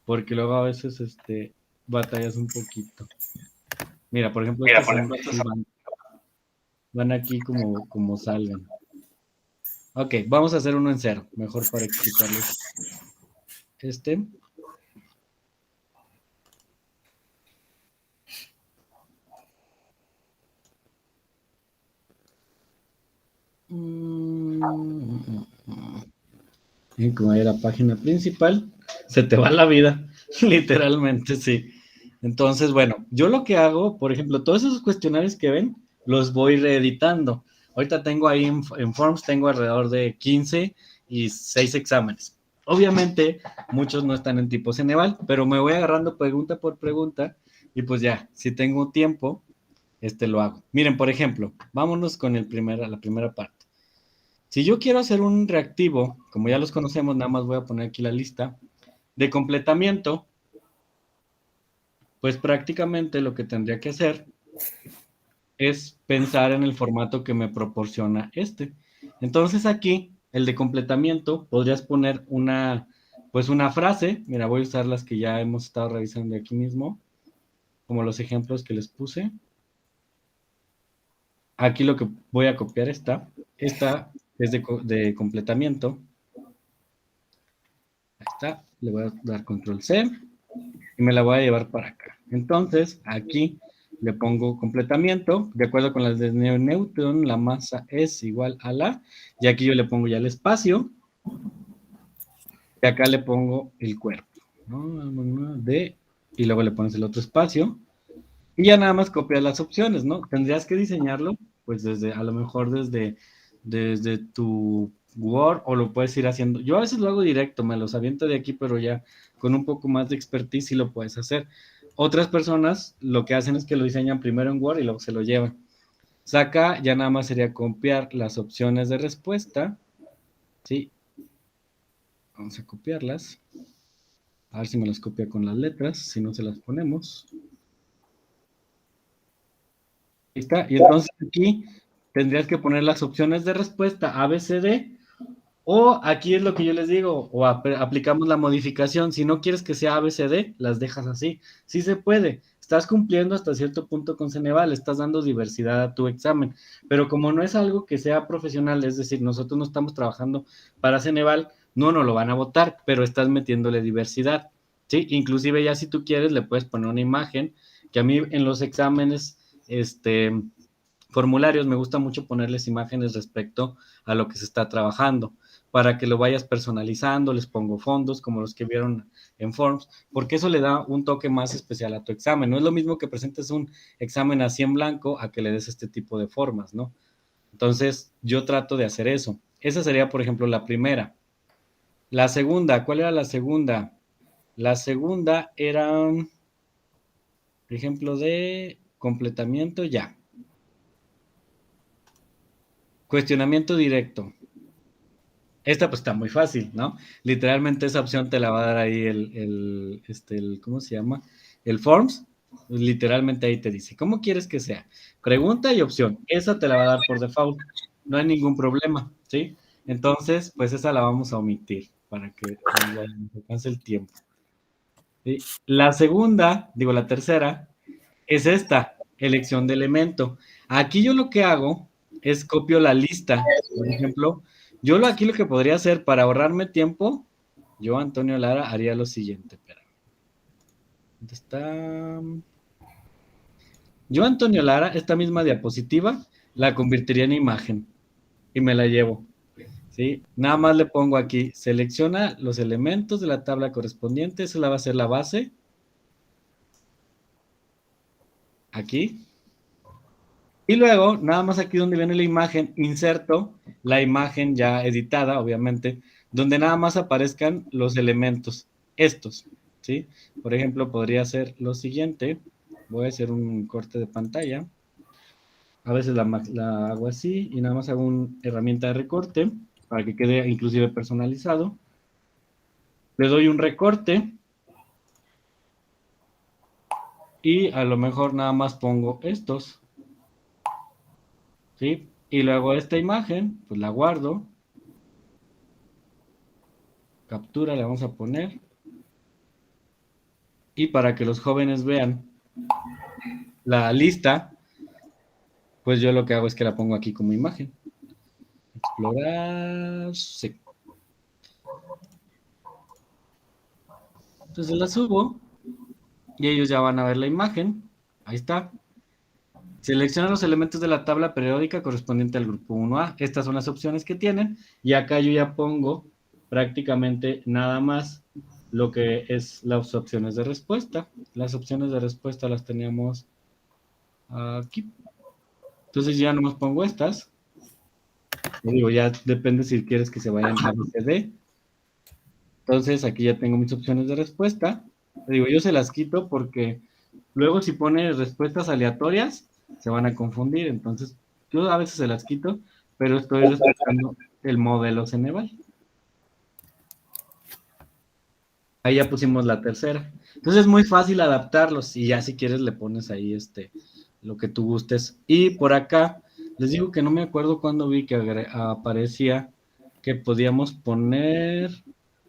Porque luego a veces, batallas un poquito. Mira, por ejemplo, estos van aquí como salgan. Ok, vamos a hacer uno en 0, mejor para explicarles este. Y como hay la página principal, se te va la vida, literalmente, sí. Entonces, bueno, yo lo que hago, por ejemplo, todos esos cuestionarios que ven, los voy reeditando. Ahorita tengo ahí en Forms, tengo alrededor de 15 y 6 exámenes. Obviamente, muchos no están en tipo Ceneval, pero me voy agarrando pregunta por pregunta y pues ya, si tengo tiempo, lo hago. Miren, por ejemplo, vámonos con la primera parte. Si yo quiero hacer un reactivo, como ya los conocemos, nada más voy a poner aquí la lista, de completamiento, pues prácticamente lo que tendría que hacer es pensar en el formato que me proporciona este. Entonces aquí, el de completamiento, podrías poner pues una frase, mira, voy a usar las que ya hemos estado revisando aquí mismo, como los ejemplos que les puse. Aquí lo que voy a copiar esta es de completamiento. Ahí está, le voy a dar control C y me la voy a llevar para acá. Entonces, aquí le pongo completamiento, de acuerdo con las de Newton, la masa es igual a la, y aquí yo le pongo ya el espacio, y acá le pongo el cuerpo, ¿no? Y luego le pones el otro espacio, y ya nada más copias las opciones, ¿no? Tendrías que diseñarlo, pues a lo mejor desde tu Word, o lo puedes ir haciendo. Yo a veces lo hago directo, me los aviento de aquí, pero ya con un poco más de expertise sí lo puedes hacer. Otras personas lo que hacen es que lo diseñan primero en Word y luego se lo llevan. Acá ya nada más sería copiar las opciones de respuesta, ¿sí? Vamos a copiarlas. A ver si me las copia con las letras, si no se las ponemos. Ahí está. Y entonces aquí tendrías que poner las opciones de respuesta A, B, C, D, o aquí es lo que yo les digo, o aplicamos la modificación. Si no quieres que sea A, B, C, D, las dejas así. Sí se puede. Estás cumpliendo hasta cierto punto con Ceneval, estás dando diversidad a tu examen, pero como no es algo que sea profesional, es decir, nosotros no estamos trabajando para Ceneval, no lo van a votar, pero estás metiéndole diversidad, ¿sí? Inclusive ya si tú quieres le puedes poner una imagen, que a mí en los exámenes, formularios me gusta mucho ponerles imágenes respecto a lo que se está trabajando, para que lo vayas personalizando, les pongo fondos como los que vieron en Forms, porque eso le da un toque más especial a tu examen. No es lo mismo que presentes un examen así en blanco a que le des este tipo de formas, ¿no? Entonces, yo trato de hacer eso. Esa sería, por ejemplo, la primera. La segunda, ¿cuál era la segunda? La segunda era, por ejemplo, de completamiento ya. Cuestionamiento directo. Esta pues está muy fácil, ¿no? Literalmente esa opción te la va a dar ahí ¿cómo se llama? El Forms. Literalmente ahí te dice, ¿cómo quieres que sea? Pregunta y opción. Esa te la va a dar por default. No hay ningún problema, ¿sí? Entonces, pues esa la vamos a omitir para que nos alcance el tiempo. ¿Sí? La tercera, es esta, elección de elemento. Aquí yo lo que hago es copio la lista. Por ejemplo, aquí lo que podría hacer para ahorrarme tiempo, yo, Antonio Lara, haría lo siguiente. Espera. ¿Dónde está? Yo, Antonio Lara, esta misma diapositiva, la convertiría en imagen y me la llevo. ¿Sí? Nada más le pongo aquí, selecciona los elementos de la tabla correspondiente, esa va a ser la base. Aquí. Y luego, nada más aquí donde viene la imagen, inserto la imagen ya editada, obviamente, donde nada más aparezcan los elementos, estos, ¿sí? Por ejemplo, podría ser lo siguiente, voy a hacer un corte de pantalla, a veces la hago así y nada más hago una herramienta de recorte para que quede inclusive personalizado. Le doy un recorte y a lo mejor nada más pongo estos, ¿sí? Y luego esta imagen, pues la guardo. Captura le vamos a poner. Y para que los jóvenes vean la lista, pues yo lo que hago es que la pongo aquí como imagen. explorar. Sí. Entonces la subo y ellos ya van a ver la imagen. Ahí está. Selecciona los elementos de la tabla periódica correspondiente al grupo 1A. Estas son las opciones que tienen. Y acá yo ya pongo prácticamente nada más lo que es las opciones de respuesta. Las opciones de respuesta las teníamos aquí. Entonces ya nomás pongo estas. Y digo, ya depende si quieres que se vayan a ABCD. Entonces aquí ya tengo mis opciones de respuesta. Digo, yo se las quito porque luego si pone respuestas aleatorias, se van a confundir. Entonces, yo a veces se las quito, pero estoy respetando el modelo Ceneval. Ahí ya pusimos la tercera. Entonces es muy fácil adaptarlos y ya si quieres le pones ahí lo que tú gustes. Y por acá, les digo que no me acuerdo cuándo vi que aparecía que podíamos poner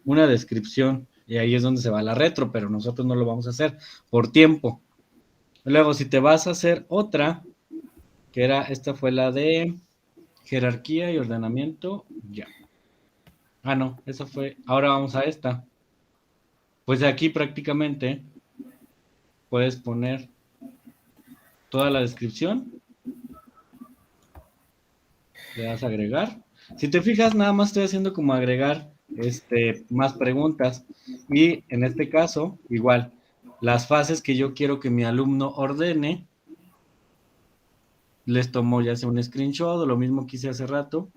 una descripción y ahí es donde se va la retro, pero nosotros no lo vamos a hacer por tiempo. Luego, si te vas a hacer otra, que esta fue la de jerarquía y ordenamiento, ya. Ah, no, esa fue, ahora vamos a esta. Pues aquí prácticamente puedes poner toda la descripción. Le das a agregar. Si te fijas, nada más estoy haciendo como agregar más preguntas. Y en este caso, igual, las fases que yo quiero que mi alumno ordene, les tomo ya sea un screenshot o lo mismo que hice hace rato.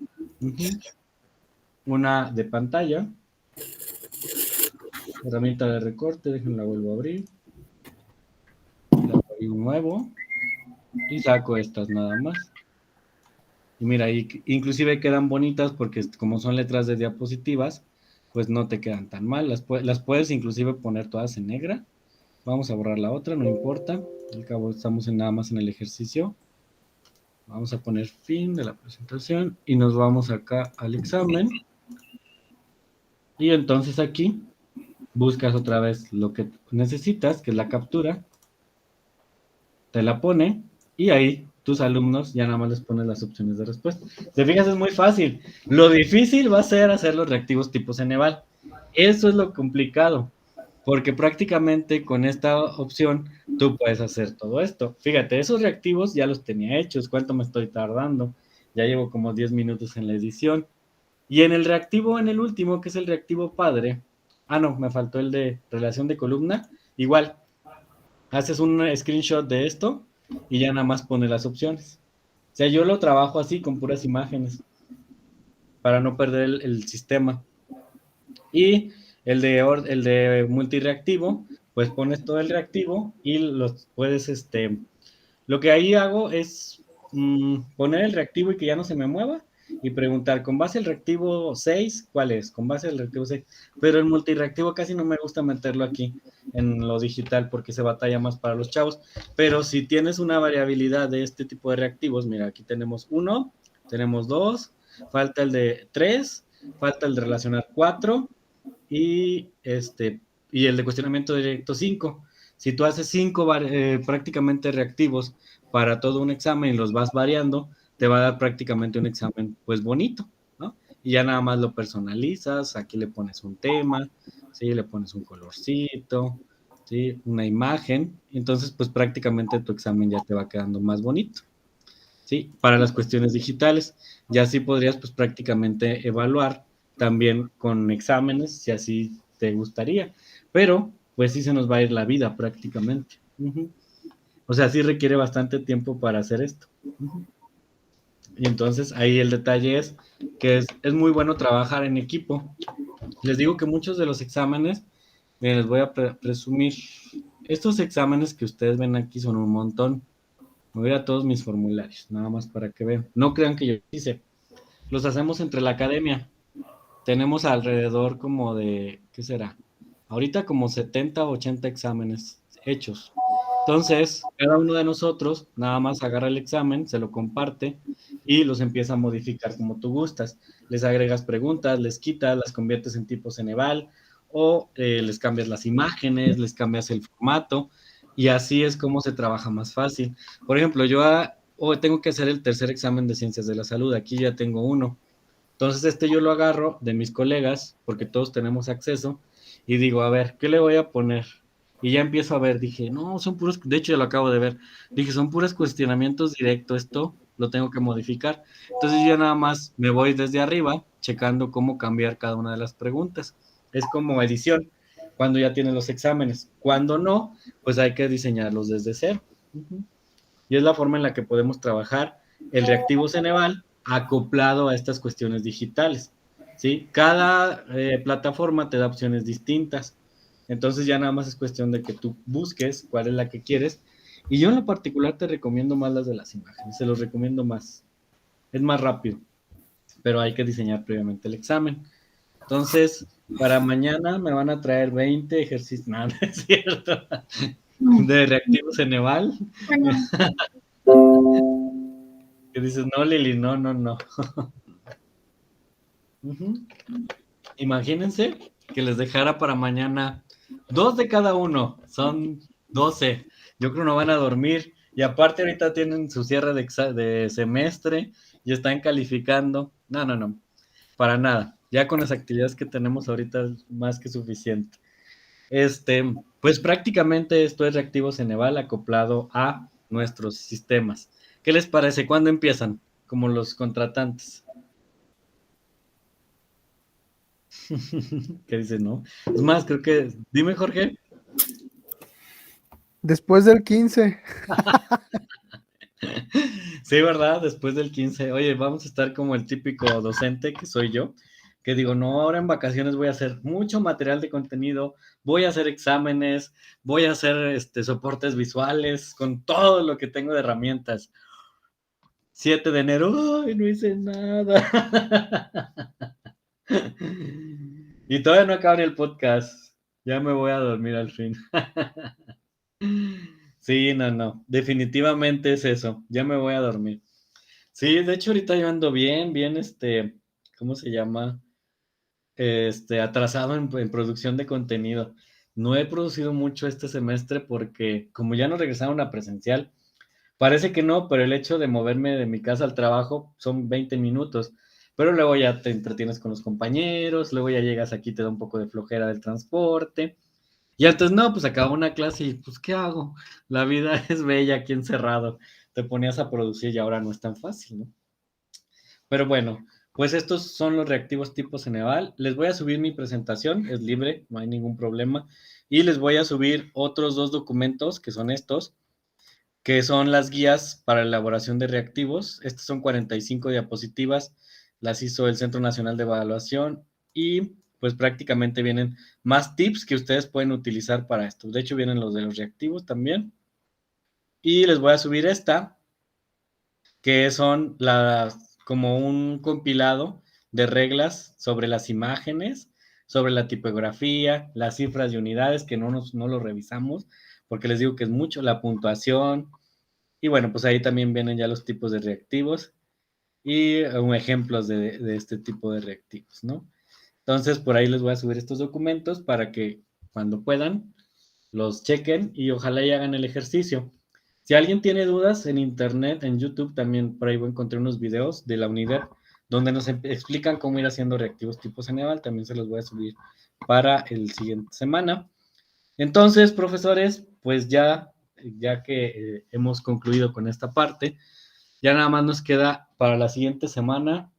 Una de pantalla. Herramienta de recorte, déjenla vuelvo a abrir. Le doy un nuevo. Y saco estas nada más. Y mira, inclusive quedan bonitas porque como son letras de diapositivas, pues no te quedan tan mal. Las puedes inclusive poner todas en negra. Vamos a borrar la otra, no importa. Al cabo estamos nada más en el ejercicio. Vamos a poner fin de la presentación y nos vamos acá al examen. Y entonces aquí buscas otra vez lo que necesitas, que es la captura. Te la pone y ahí tus alumnos ya nada más les pones las opciones de respuesta. Te fijas, es muy fácil. Lo difícil va a ser hacer los reactivos tipo Ceneval. Eso es lo complicado, porque prácticamente con esta opción tú puedes hacer todo esto. Fíjate, esos reactivos ya los tenía hechos. ¿Cuánto me estoy tardando? Ya llevo como 10 minutos en la edición. Y en el reactivo, en el último, que es el reactivo padre, no, me faltó el de relación de columna, igual, haces un screenshot de esto y ya nada más pones las opciones. O sea, yo lo trabajo así con puras imágenes para no perder el sistema. Y el de multireactivo, pues pones todo el reactivo y los puedes, lo que ahí hago es poner el reactivo y que ya no se me mueva y preguntar, con base al reactivo 6, ¿cuál es? Con base al reactivo 6. Pero el multireactivo casi no me gusta meterlo aquí en lo digital porque se batalla más para los chavos. Pero si tienes una variabilidad de este tipo de reactivos, mira, aquí tenemos 1, tenemos 2, falta el de 3, falta el de relacionar 4 y el de cuestionamiento directo 5. Si tú haces 5 prácticamente reactivos para todo un examen y los vas variando, te va a dar prácticamente un examen pues bonito, ¿no? Y ya nada más lo personalizas, aquí le pones un tema, ¿sí? Le pones un colorcito, ¿sí? Una imagen, entonces pues prácticamente tu examen ya te va quedando más bonito, ¿sí? Para las cuestiones digitales, ya así podrías pues prácticamente evaluar también con exámenes, si así te gustaría, pero pues sí se nos va a ir la vida prácticamente. O sea, sí requiere bastante tiempo para hacer esto. Y entonces ahí el detalle es que es muy bueno trabajar en equipo. Les digo que muchos de los exámenes, les voy a presumir, estos exámenes que ustedes ven aquí son un montón. Me voy a todos mis formularios, nada más para que vean. No crean que yo hice. Los hacemos entre la academia. Tenemos alrededor como de, ¿qué será? Ahorita como 70 o 80 exámenes hechos. Entonces, cada uno de nosotros nada más agarra el examen, se lo comparte y los empieza a modificar como tú gustas. Les agregas preguntas, les quitas, las conviertes en tipo Ceneval o les cambias las imágenes, les cambias el formato y así es como se trabaja más fácil. Por ejemplo, yo hoy tengo que hacer el tercer examen de Ciencias de la Salud. Aquí ya tengo uno. Entonces yo lo agarro de mis colegas, porque todos tenemos acceso, y digo, a ver, ¿qué le voy a poner? Y ya empiezo a ver, dije, no, son puros, de hecho ya lo acabo de ver, dije, son puros cuestionamientos directos, esto lo tengo que modificar. Entonces yo nada más me voy desde arriba, checando cómo cambiar cada una de las preguntas. Es como edición, cuando ya tienen los exámenes. Cuando no, pues hay que diseñarlos desde cero. Y es la forma en la que podemos trabajar el reactivo Ceneval acoplado a estas cuestiones digitales, ¿sí? Cada plataforma te da opciones distintas, entonces ya nada más es cuestión de que tú busques cuál es la que quieres, y yo en lo particular te recomiendo más las de las imágenes, se los recomiendo más, es más rápido, pero hay que diseñar previamente el examen. Entonces, para mañana me van a traer 20 ejercicios, nada, no es cierto, de reactivo Ceneval. Que dices, no, Lili, no, no, no. Imagínense que les dejara para mañana 2 de cada uno, son 12. Yo creo que no van a dormir. Y aparte ahorita tienen su cierre de semestre y están calificando. No, no, no, para nada. Ya con las actividades que tenemos ahorita es más que suficiente. Pues prácticamente esto es reactivo Ceneval acoplado a nuestros sistemas. ¿Qué les parece? ¿Cuándo empiezan? Como los contratantes. ¿Qué dice, no? Es más, creo que. Dime, Jorge. Después del 15. Sí, ¿verdad? Después del 15. Oye, vamos a estar como el típico docente que soy yo, que digo, no, ahora en vacaciones voy a hacer mucho material de contenido, voy a hacer exámenes, voy a hacer soportes visuales con todo lo que tengo de herramientas. 7 de enero, ¡ay, no hice nada! Y todavía no acaba el podcast. Ya me voy a dormir al fin. Sí, no, no. Definitivamente es eso. Ya me voy a dormir. Sí, de hecho ahorita yo ando bien, bien, ¿cómo se llama? Atrasado en producción de contenido. No he producido mucho este semestre porque como ya no regresaron a presencial, parece que no, pero el hecho de moverme de mi casa al trabajo son 20 minutos, pero luego ya te entretienes con los compañeros, luego ya llegas aquí, te da un poco de flojera del transporte, y antes no, pues acaba una clase y pues ¿qué hago? La vida es bella aquí encerrado, te ponías a producir y ahora no es tan fácil, ¿no? Pero bueno, pues estos son los reactivos tipo Ceneval. Les voy a subir mi presentación, es libre, no hay ningún problema, y les voy a subir otros 2 documentos que son estos, que son las guías para elaboración de reactivos. Estas son 45 diapositivas, las hizo el Centro Nacional de Evaluación y pues prácticamente vienen más tips que ustedes pueden utilizar para esto. De hecho, vienen los de los reactivos también. Y les voy a subir esta, que son como un compilado de reglas sobre las imágenes, sobre la tipografía, las cifras y unidades, que no lo revisamos, porque les digo que es mucho, la puntuación, y bueno, pues ahí también vienen ya los tipos de reactivos y ejemplos de este tipo de reactivos, ¿no? Entonces, por ahí les voy a subir estos documentos para que cuando puedan los chequen y ojalá y hagan el ejercicio. Si alguien tiene dudas en internet, en YouTube también por ahí voy a encontrar unos videos de la unidad donde nos explican cómo ir haciendo reactivos tipo Ceneval, también se los voy a subir para el siguiente semana. Entonces, profesores, pues ya que hemos concluido con esta parte, ya nada más nos queda para la siguiente semana,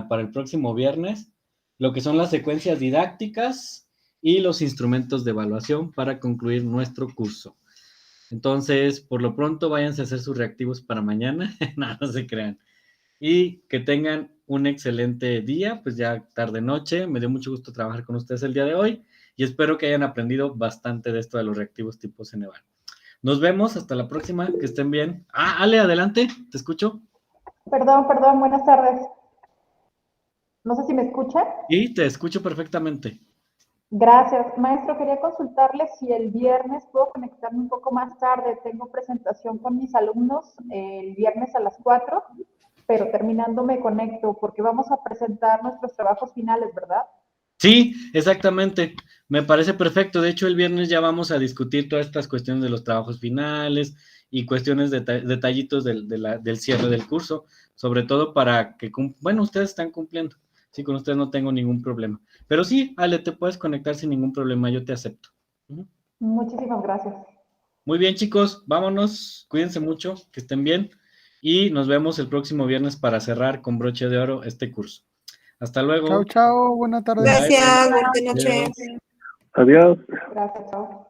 para el próximo viernes, lo que son las secuencias didácticas y los instrumentos de evaluación para concluir nuestro curso. Entonces, por lo pronto, váyanse a hacer sus reactivos para mañana, nada, no se crean. Y que tengan un excelente día, pues ya tarde noche, me dio mucho gusto trabajar con ustedes el día de hoy y espero que hayan aprendido bastante de esto de los reactivos tipo Ceneval. Nos vemos, hasta la próxima, que estén bien. Ale, adelante, te escucho. Perdón, buenas tardes. No sé si me escuchan. Y te escucho perfectamente. Gracias. Maestro, quería consultarle si el viernes puedo conectarme un poco más tarde. Tengo presentación con mis alumnos el viernes a las 4, pero terminando me conecto porque vamos a presentar nuestros trabajos finales, ¿verdad? Sí, exactamente. Me parece perfecto. De hecho, el viernes ya vamos a discutir todas estas cuestiones de los trabajos finales y cuestiones de detallitos del cierre del curso, sobre todo para que, bueno, ustedes están cumpliendo. Sí, con ustedes no tengo ningún problema. Pero sí, Ale, te puedes conectar sin ningún problema, yo te acepto. Muchísimas gracias. Muy bien, chicos, vámonos. Cuídense mucho, que estén bien. Y nos vemos el próximo viernes para cerrar con broche de oro este curso. Hasta luego. Chao, chao, buena tarde. Gracias, buenas noches. Adiós. Adiós. Gracias, chao.